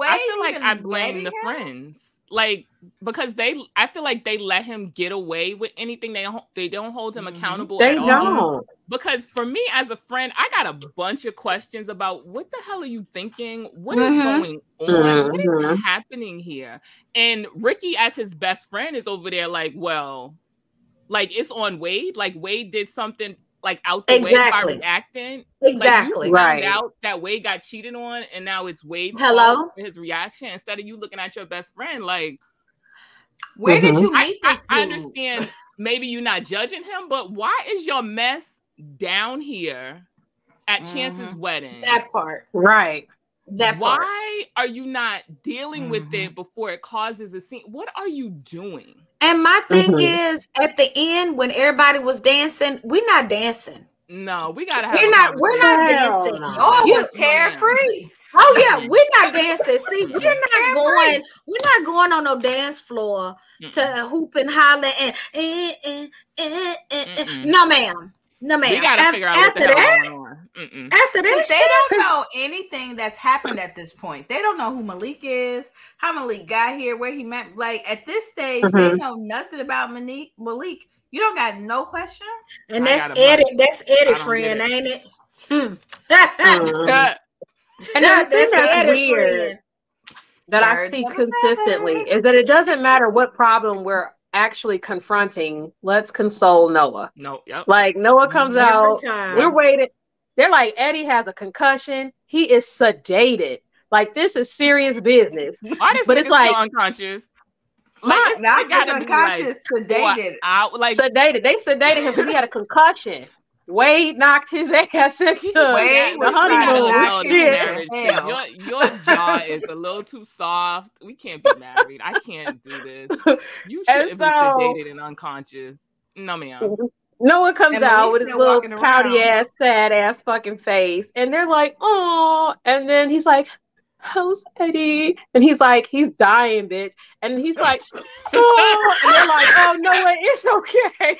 I feel like I blame the friends. Like, because I feel like they let him get away with anything. They don't hold him accountable at all. Because for me as a friend, I got a bunch of questions about what the hell are you thinking? What is going on? What is happening here? And Ricky, as his best friend, is over there like, well, like it's on Wade. Like Wade did something like out the way by reacting. Exactly. Like, you found out that Wade got cheated on, and now it's Wade's fault for his reaction instead of you looking at your best friend. Like, where did you meet this dude? I understand maybe you're not judging him, but why is your mess down here at Chance's wedding? That part. Right. Why are you not dealing with it before it causes a scene? What are you doing? And my thing is, at the end, when everybody was dancing, we're not dancing. No, we gotta have. We're not dancing. No. You was carefree. Oh yeah, we're not dancing. See, we're not going on no dance floor to hoop and holler and no ma'am. No, ma'am. We gotta figure out what the hell going on. After this, they don't know anything that's happened at this point. They don't know who Malik is, how Malik got here, where he met. Like at this stage, they know nothing about Malik. You don't got no question. And that's Eddie. That's Eddie, friend, ain't it? And the thing that's weird that I see consistently is that it doesn't matter what problem we're actually confronting. Let's console Noah. Like Noah comes out, we're waiting. They're like, Eddie has a concussion. He is sedated. Like this is serious business. But it's like unconscious. Like, not just unconscious, sedated. Sedated. They sedated him because he had a concussion. Wade knocked his ass into the honeymoon. Your jaw is a little too soft. We can't be married. I can't do this. You shouldn't be sedated and unconscious. No, ma'am. Noah comes out with his little pouty ass, sad ass fucking face, and they're like, "Oh!" And then he's like, "How's Eddie?" And he's like, "He's dying, bitch." And he's like, "Oh!" And they're like, "Oh, Noah, it's okay."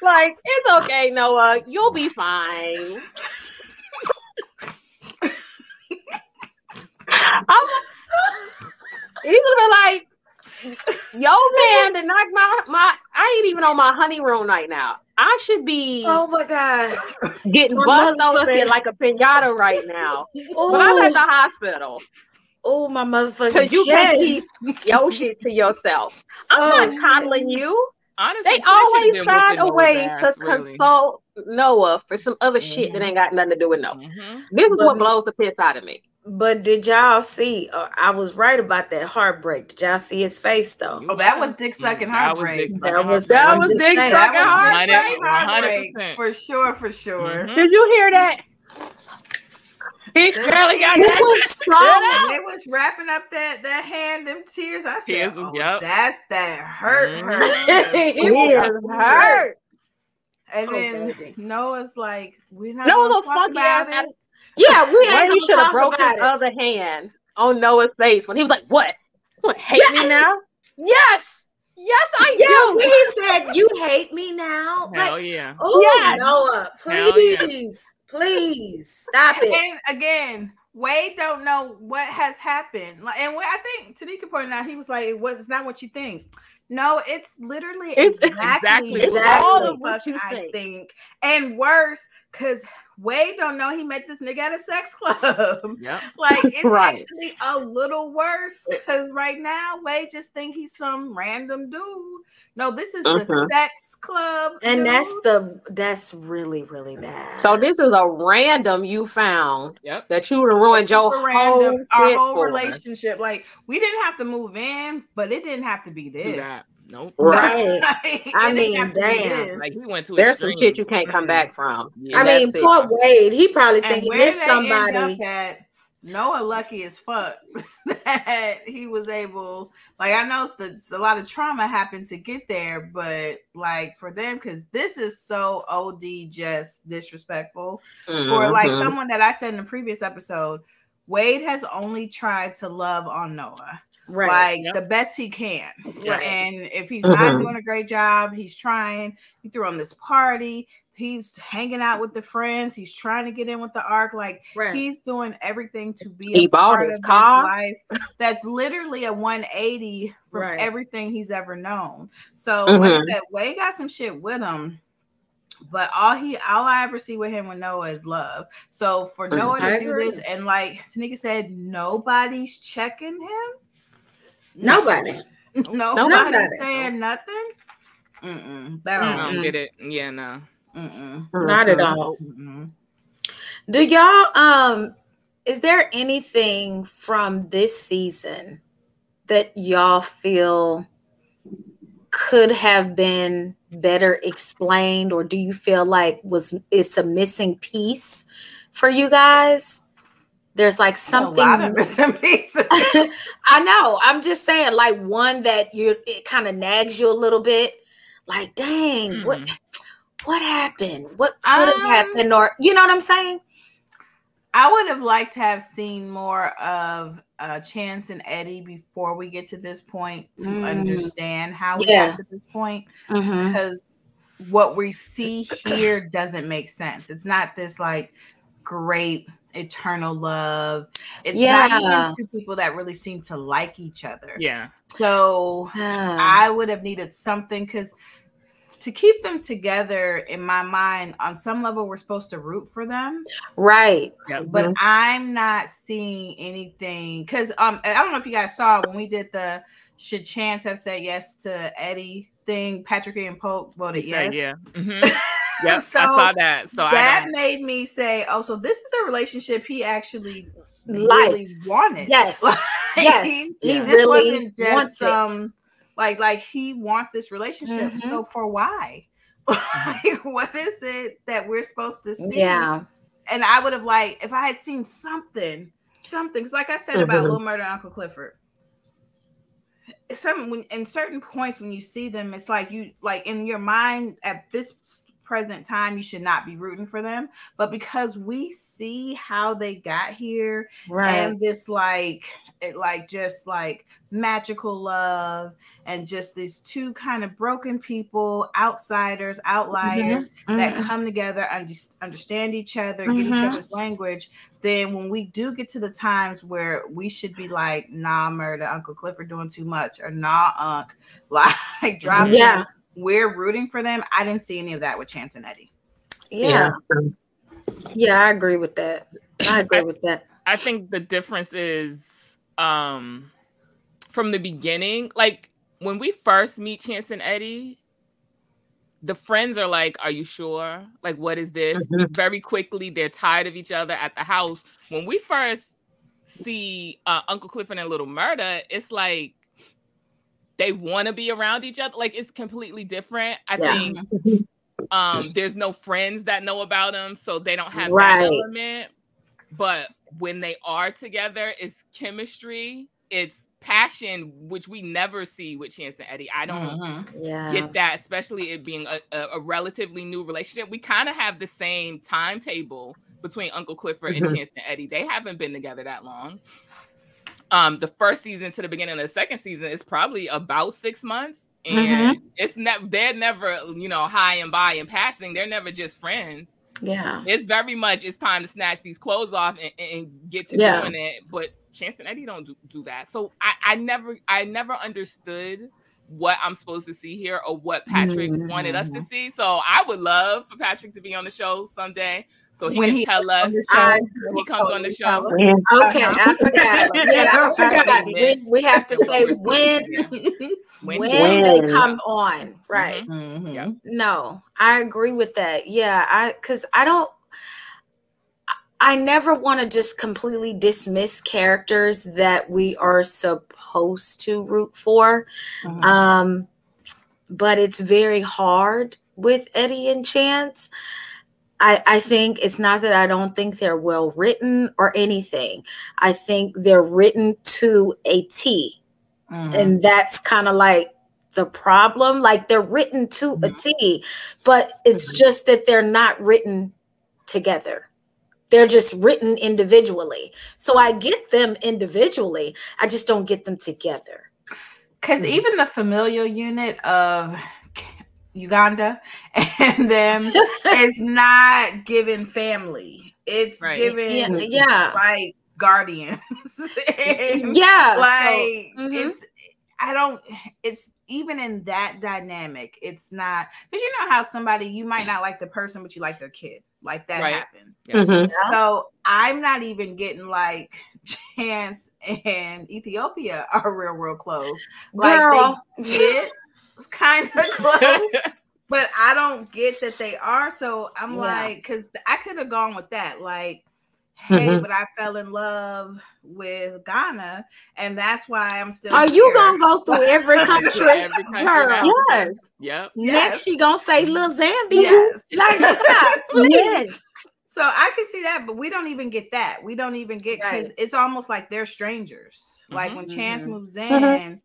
Like, it's okay, Noah. You'll be fine. He's gonna be like, yo, man, to knock my I ain't even on my honeymoon right now. I should be oh my God getting bust open like a pinata right now. But I'm at the hospital. Oh my motherfucker. Because you can keep your shit to yourself. I'm not coddling you. Honestly, they always find a way to console Noah for some other shit that ain't got nothing to do with Noah. This is what blows the piss out of me. But did y'all see? I was right about that heartbreak. Did y'all see his face though? Oh, that was dick sucking heartbreak. That was dick sucking heartbreak. 100%. For sure. Did you hear that? He barely got It that. was strong. They was wrapping up that hand, them tears. I said, Tears, yep. that's that hurt. He is hurt. And Oh, then baby. Noah's like, we're not No, going the to talk fuck yeah. about it. Yeah, we ain't Wayne gonna should have talk broke his about it. other hand on Noah's face when he was like, "What? You hate me now?" Yes, I do. When he said, "You hate me now," Hell like, yeah. oh Yes. Noah, Hell yeah. please stop it. And again, Wade don't know what has happened. And I think Tanika pointed out, he was like, it's not what you think. No, it's literally exactly all of what what you I think. think. And worse, because Wade don't know he met this nigga at a sex club. Yep. Like, it's Right. actually a little worse, because right now Wade just think he's some random dude. No, this is the sex club, And dude. that's really, really bad. So this is a random you found that you would have ruined your Super whole our whole for. relationship. Like, we didn't have to move in, but it didn't have to be this. Do that. Nope. Right. Like, I it didn't mean, have to be damn. this. Like, we went to There's some extremes. shit you can't come back from. Yeah. I mean, That's it. poor Wade. He probably And thinking where this they somebody. end up at, Noah lucky as fuck that he was able. Like, I know a lot of trauma happened to get there, but like for them, because this is so OD just disrespectful. For like someone that I said in the previous episode, Wade has only tried to love on Noah. Right. Like the best he can. Right. And if he's not doing a great job, he's trying. He threw him this party. He's hanging out with the friends. He's trying to get in with the arc. Like, he's doing everything to be a part of this life. That's literally a 180 from everything he's ever known. So like I said, Wade got some shit with him. But all I ever see with him with Noah is love. So for Noah to do this, and like Tanika said, nobody's checking him. Nobody saying nothing. That I don't get it. Yeah, no. Not at all. Do y'all is there anything from this season that y'all feel could have been better explained, or do you feel like it's a missing piece for you guys? There's like something, a lot of missing pieces. I know. I'm just saying, like one that it kind of nags you a little bit. Like, dang, what happened? What could have happened? Or you know what I'm saying? I would have liked to have seen more of Chance and Eddie before we get to this point to understand how we got to this point. Because what we see here doesn't make sense. It's not this like great eternal love. It's not even two people that really seem to like each other. Yeah. So I would have needed something, because to keep them together, in my mind, on some level, we're supposed to root for them. Right. But I'm not seeing anything, because I don't know if you guys saw when we did the should Chance have said yes to Eddie thing, Patrick and Pope voted yes. Yeah. Yep, so I saw that. So that made me say, oh, so this is a relationship he actually really wanted. Yes. Like, he this really wasn't just some like he wants this relationship. So for why? Like, what is it that we're supposed to see? Yeah. And I would have liked if I had seen something, because like I said about Little Murder and Uncle Clifford. In certain points when you see them, it's like you like in your mind at this present time you should not be rooting for them, but because we see how they got here and this just magical love and just these two kind of broken people, outliers that come together, understand each other, get each other's language, then when we do get to the times where we should be like, nah, Murder, Uncle Clifford doing too much, or nah, Unc, like drop them, we're rooting for them. I didn't see any of that with Chance and Eddie. Yeah, I agree with that. I think the difference is from the beginning, like when we first meet Chance and Eddie, the friends are like, are you sure? Like, what is this? Very quickly, they're tired of each other at the house. When we first see Uncle Clifford and Little Murder, it's like they want to be around each other. Like, it's completely different. I think there's no friends that know about them, so they don't have that element. But when they are together, it's chemistry, it's passion, which we never see with Chance and Eddie. I don't get that, especially it being a relatively new relationship. We kind of have the same timetable between Uncle Clifford and Chance and Eddie. They haven't been together that long. The first season to the beginning of the second season is probably about 6 months. And it's they're never, high and by and passing. They're never just friends. Yeah. It's very much, it's time to snatch these clothes off and get to doing it. But Chance and Eddie don't do that. So I never understood what I'm supposed to see here or what Patrick wanted us to see. So I would love for Patrick to be on the show someday. So he can tell us when he comes on the show. Okay, I forgot. I forgot. We have to say when they come on. Right. No, I agree with that. Yeah, because I never want to just completely dismiss characters that we are supposed to root for. But it's very hard with Eddie and Chance. I think it's not that I don't think they're well written or anything. I think they're written to a T. And that's kind of like the problem. Like they're written to a T, but it's just that they're not written together. They're just written individually. So I get them individually. I just don't get them together. Because even the familial unit of Uganda and them is not given family. It's given like guardians. It's even in that dynamic, it's not, because you know how somebody, you might not like the person, but you like their kid. Like that happens. So I'm not even getting like Chance and Ethiopia are real close. Like they get kind of close, but I don't get that they are. So I'm like, because I could have gone with that. Like, hey, but I fell in love with Ghana, and that's why I'm still. Are you gonna go through every country? Girl. Yes. Yep. Next, you gonna say Lil Zambia? Yes. Like, stop, please. Yes. So I can see that, but we don't even get that. We don't even get, because it's almost like they're strangers. Like when Chance moves in,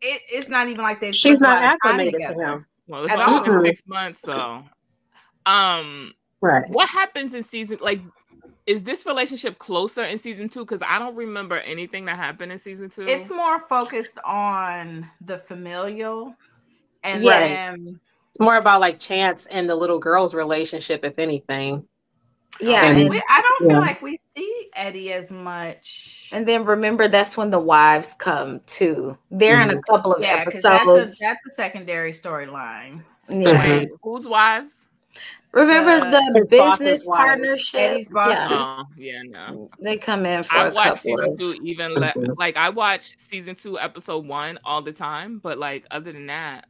it's not even like they've. She's not acclimated to him. Well, it's only been 6 months, so. What happens in season? Like, is this relationship closer in season 2? Because I don't remember anything that happened in season 2. It's more focused on the familial, and then it's more about like Chance and the little girl's relationship, if anything. Yeah, and I don't feel like we see Eddie as much. And then remember, that's when the wives come too. They're in a couple of episodes. That's a secondary storyline. Yeah. Wait, whose wives? Remember the business partnership? Eddie's bosses. No. They come in for I a watch couple season 2 even like I watch season 2 episode 1 all the time, but like other than that,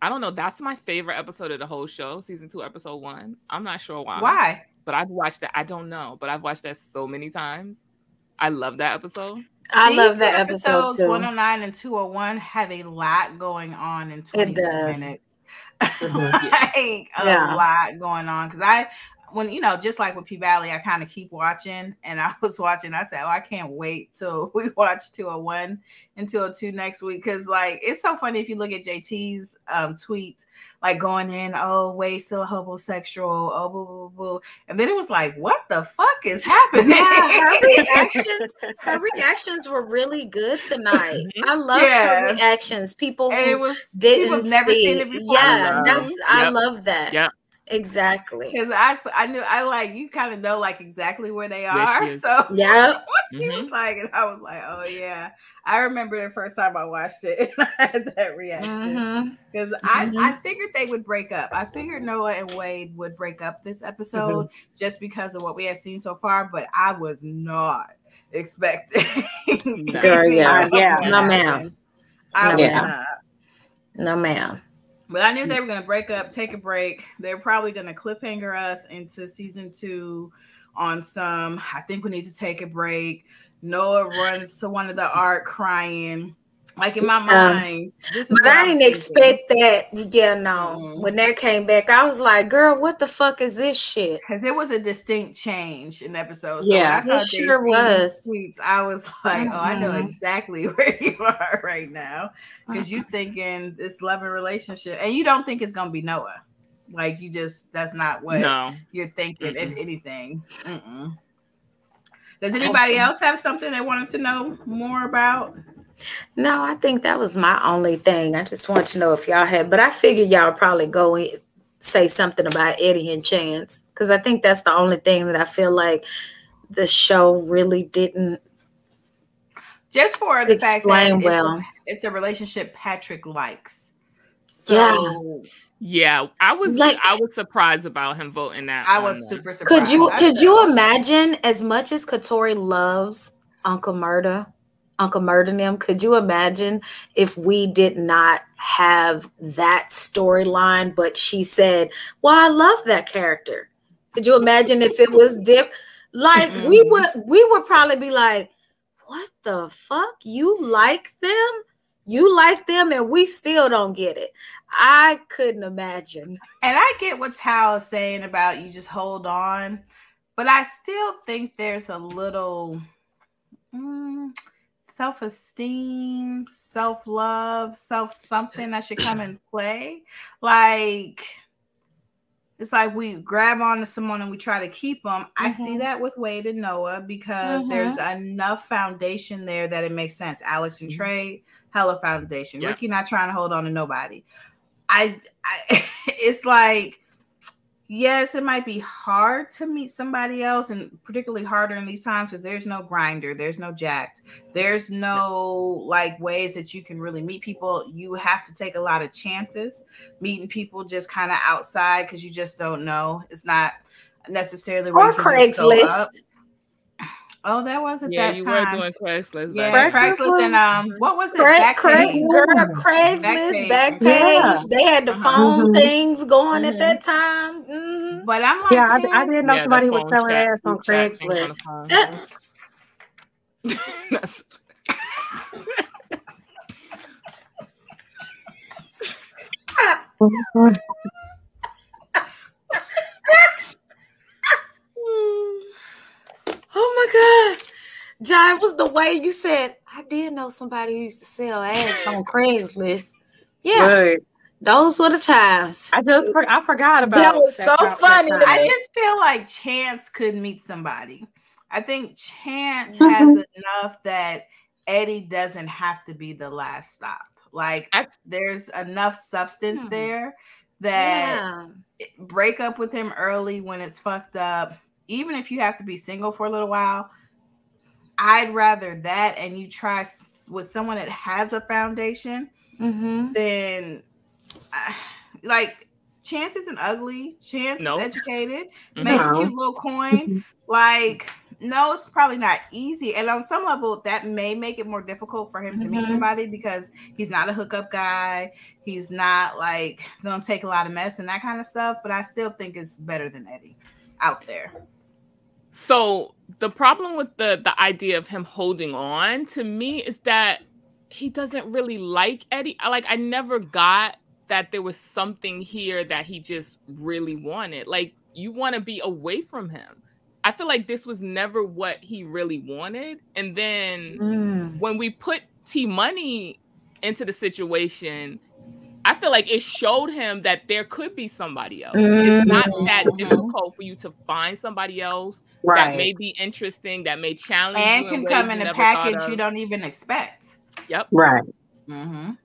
I don't know. That's my favorite episode of the whole show, season 2 episode 1. I'm not sure why. Why? But I've watched that. I don't know, but I've watched that so many times. I love that episode. I love that episode too. 109 and 201 have a lot going on in 22 minutes. Like a lot going on, because when just like with P Valley, I kind of keep watching, and I was watching. I said, I can't wait till we watch 201 and 202 next week, because like it's so funny if you look at JT's tweets, like going in, Wade's still homosexual, boo boo boo, and then it was like, what the fuck is happening? Her reactions were really good tonight. I loved her reactions. People who didn't never seen it before. I love that. Yeah. Exactly, because I knew you kind of know like exactly where they are. So she was like, and I was like, oh yeah, I remember the first time I watched it and I had that reaction, because I figured they would break up. I figured Noah and Wade would break up this episode just because of what we had seen so far, but I was not expecting. No ma'am. No ma'am. But I knew they were going to break up, take a break. They're probably going to cliffhanger us into season 2 on I think we need to take a break. Noah runs to one of the art crying. Like in my mind, this is but what I I'm didn't thinking. expect that. Yeah, no. When that came back, I was like, "Girl, what the fuck is this shit?" Because it was a distinct change in the episode. So Yeah, when I saw it sure was. tweets, I was like, "Oh, I know exactly where you are right now." Because you thinking this loving relationship, and you don't think it's gonna be Noah. Like you just that's not what you're thinking. If anything. Does anybody else have something they wanted to know more about? No, I think that was my only thing. I just wanted to know if y'all had, but I figured y'all probably go in, say something about Eddie and Chance, because I think that's the only thing that I feel like the show really didn't just for the fact that it's a relationship Patrick likes. So yeah, I was surprised about him voting that. I was super surprised. Could you imagine, as much as Katori loves Uncle Murda and them, could you imagine if we did not have that storyline, but she said, "Well, I love that character." Could you imagine if it was like we would probably be like, "What the fuck? You like them? You like them, and we still don't get it." I couldn't imagine. And I get what Tao is saying about you just hold on, but I still think there's a little self-esteem, self-love, self-something that should come in play. Like, it's like we grab onto someone and we try to keep them. I see that with Wade and Noah because there's enough foundation there that it makes sense. Alex and Trey, hella foundation. Yeah. Ricky not trying to hold on to nobody. It's like, yes, it might be hard to meet somebody else, and particularly harder in these times because there's no grinder, there's no jacked, there's no like ways that you can really meet people. You have to take a lot of chances meeting people just kind of outside because you just don't know. It's not necessarily or Craigslist. Oh, that wasn't that time. Yeah, you were doing Craigslist. Yeah, Craigslist and what was it? Craigslist, Backpage. They had the phone things going at that time. But I'm like, I didn't know somebody was selling ass on Craigslist. Oh my God. Jai, it was the way you said, I did know somebody who used to sell ads on Craigslist. Yeah. Right. Those were the times. I forgot about that. Was so funny. I just feel like Chance could meet somebody. I think Chance has enough that Eddie doesn't have to be the last stop. Like there's enough substance there that break up with him early when it's fucked up. Even if you have to be single for a little while, I'd rather that and you try with someone that has a foundation than like Chance isn't ugly. Chance is educated, makes a cute little coin. Like, no, it's probably not easy. And on some level, that may make it more difficult for him to meet somebody because he's not a hookup guy. He's not like gonna take a lot of mess and that kind of stuff. But I still think it's better than Eddie out there. So the problem with the idea of him holding on to me is that he doesn't really like Eddie. I never got that there was something here that he just really wanted. Like, you want to be away from him. I feel like this was never what he really wanted. And then when we put T-Money into the situation, I feel like it showed him that there could be somebody else. It's not that difficult for you to find somebody else that may be interesting, that may challenge and you can come in a package you don't even expect. Yep. Right.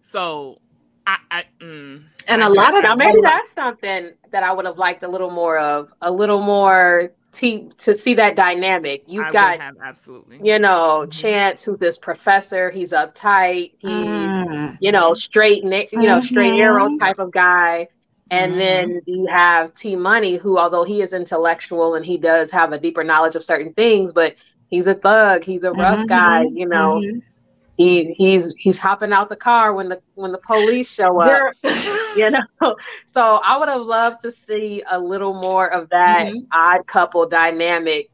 So and a lot of maybe that's something that I would have liked a little more to see that dynamic. You've got absolutely, Chance, who's this professor. He's uptight. He's straight arrow type of guy. And then you have T-Money, who, although he is intellectual and he does have a deeper knowledge of certain things, but he's a thug. He's a rough guy. he's hopping out the car when the police show up. You know, so I would have loved to see a little more of that odd couple dynamic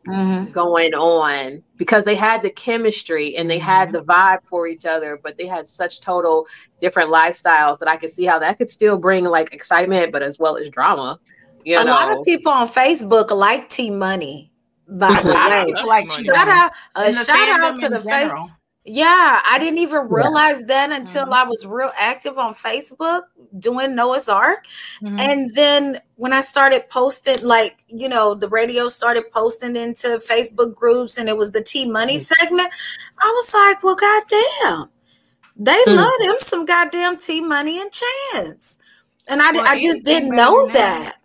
going on, because they had the chemistry and they had the vibe for each other, but they had such total different lifestyles that I could see how that could still bring like excitement, but as well as drama. You know? lot of people on Facebook like T Money. By the way, like shout out to the Facebook. Yeah, I didn't even realize that until I was real active on Facebook doing Noah's Ark. And then when I started posting, like, you know, the radio started posting into Facebook groups and it was the T Money segment, I was like, well, goddamn, they love them some goddamn T Money and Chance. And I just didn't know that.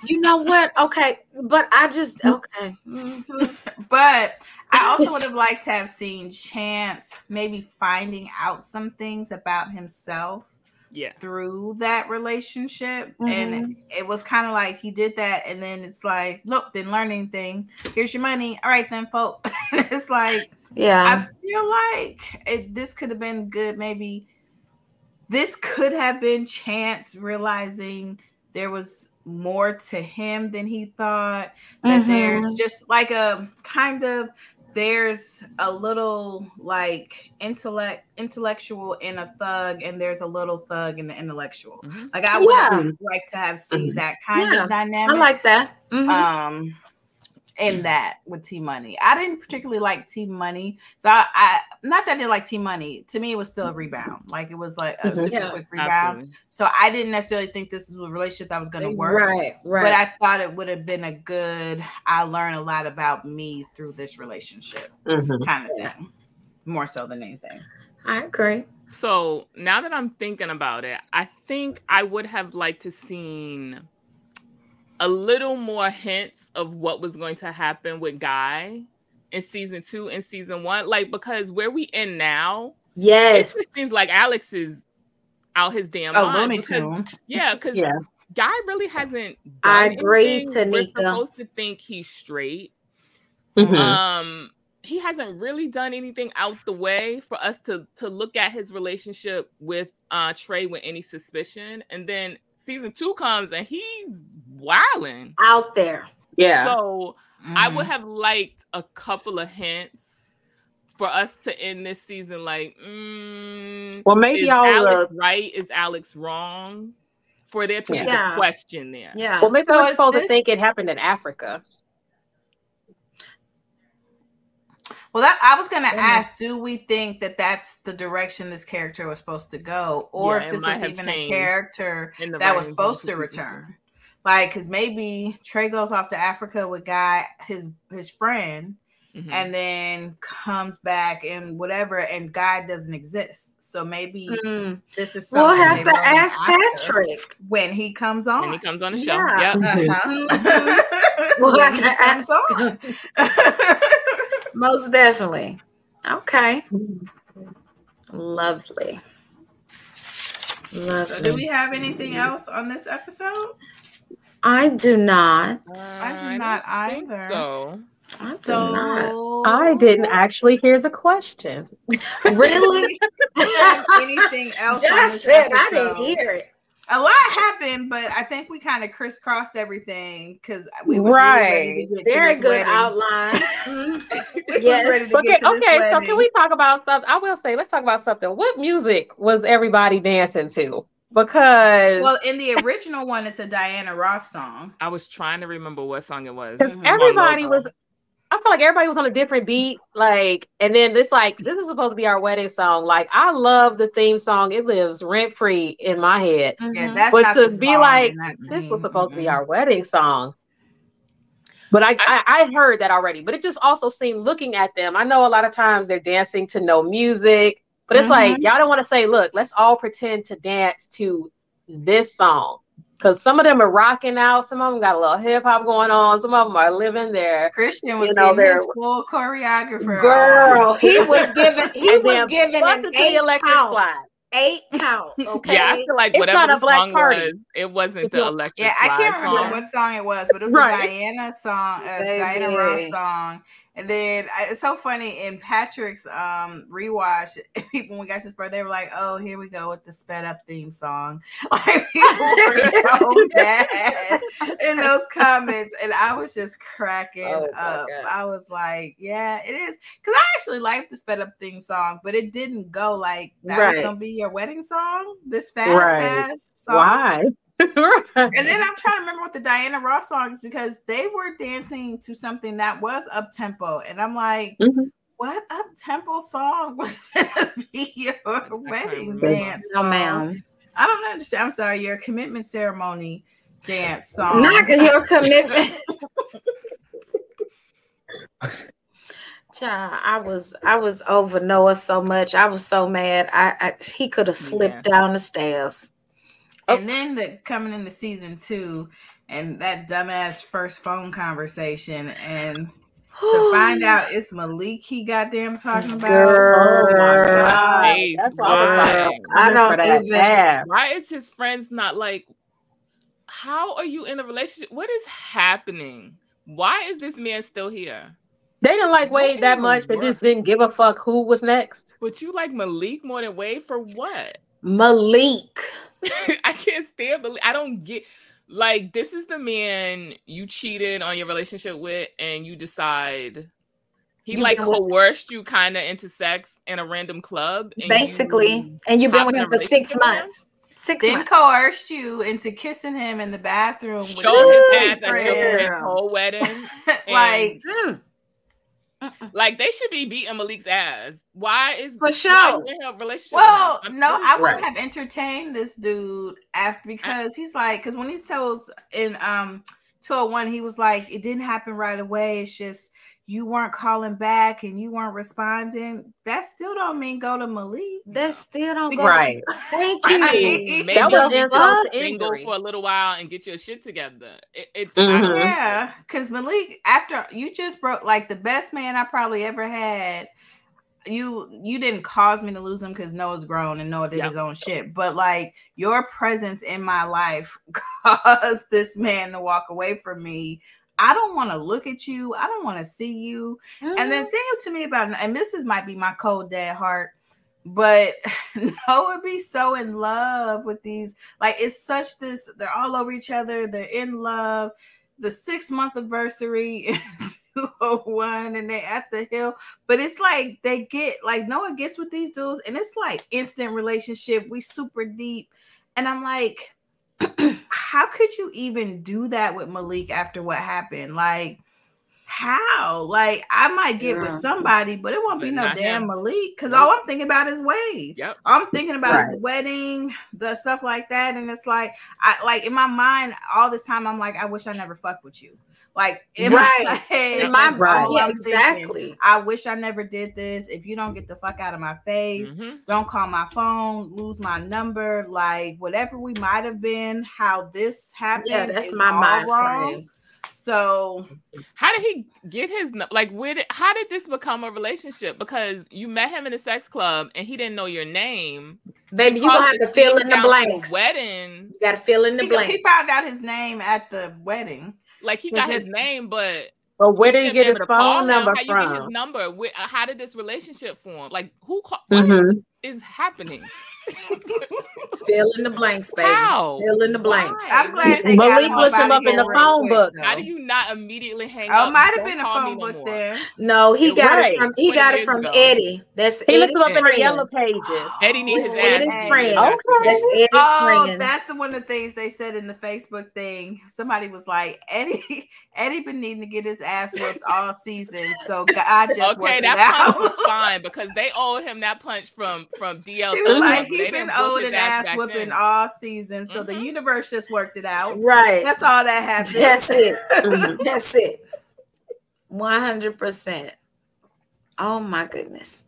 You know what? Okay, but I just okay. But I also would have liked to have seen Chance maybe finding out some things about himself through that relationship. And it was kind of like he did that, and then it's like, look, didn't learn anything. Here's your money. All right then, folks. It's like, I feel like this could have been good. Maybe this could have been Chance realizing there was more to him than he thought, that there's just like a kind of, there's a little like intellectual in a thug, and there's a little thug in the intellectual. Like I would like to have seen that kind of dynamic. I like that. In that with T Money. I didn't particularly like T Money. So I not that I didn't like T Money. To me, it was still a rebound. Like it was like a super quick rebound. Absolutely. So I didn't necessarily think this was a relationship that was going to work. Right. But I thought it would have been a good, I learned a lot about me through this relationship kind of thing. More so than anything. I agree. So now that I'm thinking about it, I think I would have liked to seen a little more hints of what was going to happen with Guy in season 2 and season 1, like, because where we in now, it seems like Alex is out his damn mind. Because Guy really hasn't done I agree, anything. Tanika. We're supposed to think he's straight. He hasn't really done anything out the way for us to look at his relationship with Trey with any suspicion. And then season 2 comes and he's wilding out there. Yeah. So I would have liked a couple of hints for us to end this season like, well, maybe is Alex right? Is Alex wrong? For there to be a question there. Yeah. Well, maybe we're supposed to think it happened in Africa. Well, that I was going to ask, do we think that that's the direction this character was supposed to go? Or if this was even a character that was supposed to return? Like, because maybe Trey goes off to Africa with Guy, his friend, and then comes back and whatever, and Guy doesn't exist. So maybe this is something we'll have to ask Patrick when he comes on. When he comes on the show. Yeah. We'll have to ask. Most definitely. Okay. Lovely. So do we have anything else on this episode? I do not. I do not either. So I do not. I didn't actually hear the question. Really? Anything else? Just said I didn't hear it. A lot happened, but I think we kind of crisscrossed everything because we were really ready to get very to this good wedding. outline. Yes. Okay. So can we talk about something? I will say, let's talk about something. What music was everybody dancing to? Because in the original one, it's a Diana Ross song. I was trying to remember what song it was. Everybody was. I feel like everybody was on a different beat, like, and then this is supposed to be our wedding song. Like, I love the theme song; it lives rent free in my head. Yeah, that's but not to the be song, like, this was supposed to be our wedding song. But I heard that already. But it just also seemed, looking at them, I know a lot of times they're dancing to no music, but it's like y'all don't want to say, look, let's all pretend to dance to this song. Because some of them are rocking out. Some of them got a little hip hop going on. Some of them are living there. Christian was getting his full choreographer. Girl, he was giving an 8 count. Slide. 8 count. Okay. Yeah, I feel like whatever the song was, it wasn't the electric slide. I can't remember what song it was, but it was a Diana song, a Diana Ross song. And then it's so funny in Patrick's rewatch, people when we got his birthday, they were like, "Oh, here we go with the sped up theme song." Like people were so bad in those comments, and I was just cracking up. God. I was like, "Yeah, it is," because I actually liked the sped up theme song, but it didn't go like that was gonna be your wedding song. This fast song. Why? And then I'm trying to remember what the Diana Ross songs, because they were dancing to something that was up tempo, and I'm like, what up tempo song was gonna be your wedding dance? No, ma'am. I don't understand. I'm sorry, your commitment ceremony dance song. Not your commitment. Child, I was over Noah so much. I was so mad. He could have slipped down the stairs. And then coming into season 2, and that dumbass first phone conversation, and to find out it's Malik he goddamn talking about. Girl. Oh my God. That's why I was like, I don't even. Why is his friends not like, how are you in a relationship? What is happening? Why is this man still here? They didn't like Wade that much. They just didn't give a fuck who was next. But you like Malik more than Wade for what? Malik. I can't stand Malik. I don't get, like, this is the man you cheated on your relationship with, and you decide he coerced you kind of into sex in a random club. Basically. And you've been with him for 6 months. Then coerced you into kissing him in the bathroom. Show his ass at your friend's whole wedding. Like they should be beating Malik's ass. Why is for sure relationship? Well, no, I wouldn't have entertained this dude because he's like, because when he told in 201, he was like, it didn't happen right away. It's just you weren't calling back and you weren't responding. That still don't mean go to Malik. That still don't go right. Thank you. Maybe that was single for a little while and get your shit together. It's yeah, because Malik, after you just broke like the best man I probably ever had. You didn't cause me to lose him because Noah's grown and Noah did his own shit. But like your presence in my life caused this man to walk away from me. I don't want to look at you. I don't want to see you. And then think to me about, and this might be my cold dead heart, but Noah would be so in love with these. Like it's such this. They're all over each other. They're in love. The 6-month anniversary in 201, and they at the hill. But it's like they get like Noah gets with these dudes, and it's like instant relationship. We super deep, and I'm like, how could you even do that with Malik after what happened? Like, how? Like, I might get with somebody, but it won't be no damn Malik because all I'm thinking about is Wade. Yep. I'm thinking about his wedding, the stuff like that, and it's like, I like in my mind all this time. I'm like, I wish I never fucked with you. Like in my head, in my brain, exactly. Thinking, I wish I never did this. If you don't get the fuck out of my face, don't call my phone, lose my number, like whatever we might have been, how this happened. Yeah, that's my mind frame. So, how did he get his like? How did this become a relationship? Because you met him in a sex club and he didn't know your name. Baby, you gonna have to fill in the blanks. Wedding, you got to fill in the blanks. He found out his name at the wedding. Like he got his name, but where did he get his phone number from? How you get his number? How did this relationship form? Like who? What is happening? Fill in the blanks, baby. How? Fill in the blanks. I'm glad they Malik looked him up in the phone book. How do you not immediately hang up? Oh, might have been a phone book there. No, he got it from Eddie. That's he looked him up in the yellow pages. Eddie needs his friend. Okay. That's Eddie's friend. That's one of the things they said in the Facebook thing. Somebody was like, Eddie been needing to get his ass whooped all season. So God just okay, that punch was fine because they owed him that punch from DL. He was like, he's been owed an ass whooping all season, so the universe just worked it out. Right. That's all that happened. That's it. That's it. 100%. Oh my goodness.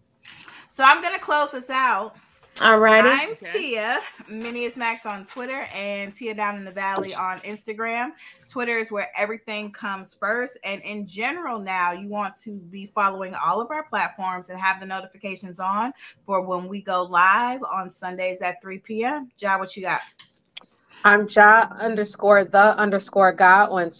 So I'm gonna close this out. All righty. I'm Tia. Minnie is Max on Twitter and Tia Down in the Valley on Instagram. Twitter is where everything comes first. And in general now, you want to be following all of our platforms and have the notifications on for when we go live on Sundays at 3 p.m. Ja, what you got? I'm Ja_the_God on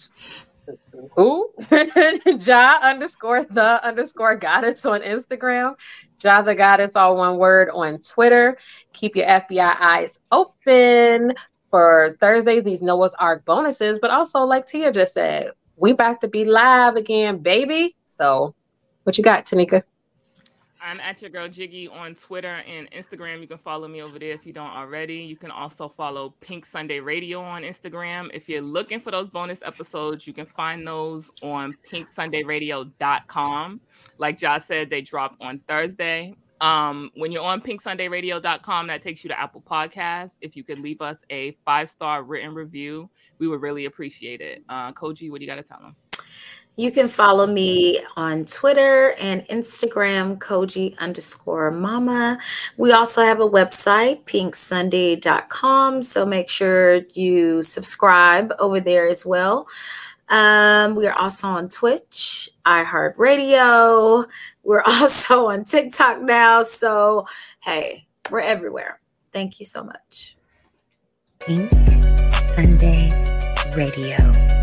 Who? Ja_the_goddess on Instagram. Ja the Goddess, all one word, on Twitter. Keep your FBI eyes open for Thursday, these Noah's Ark bonuses. But also, like Tia just said, we back to be live again, baby. So what you got, Tanika? I'm at your girl Jiggy on Twitter and Instagram. You can follow me over there if you don't already. You can also follow Pink Sunday Radio on Instagram. If you're looking for those bonus episodes, you can find those on pinksundayradio.com. Like Josh said, they drop on Thursday. When you're on pinksundayradio.com, that takes you to Apple Podcasts. If you could leave us a 5-star written review, we would really appreciate it. Kogi, what do you got to tell them? You can follow me on Twitter and Instagram, Kogi_mama. We also have a website, pinksunday.com. So make sure you subscribe over there as well. We are also on Twitch, iHeartRadio. We're also on TikTok now. So, hey, we're everywhere. Thank you so much. Pink Sunday Radio.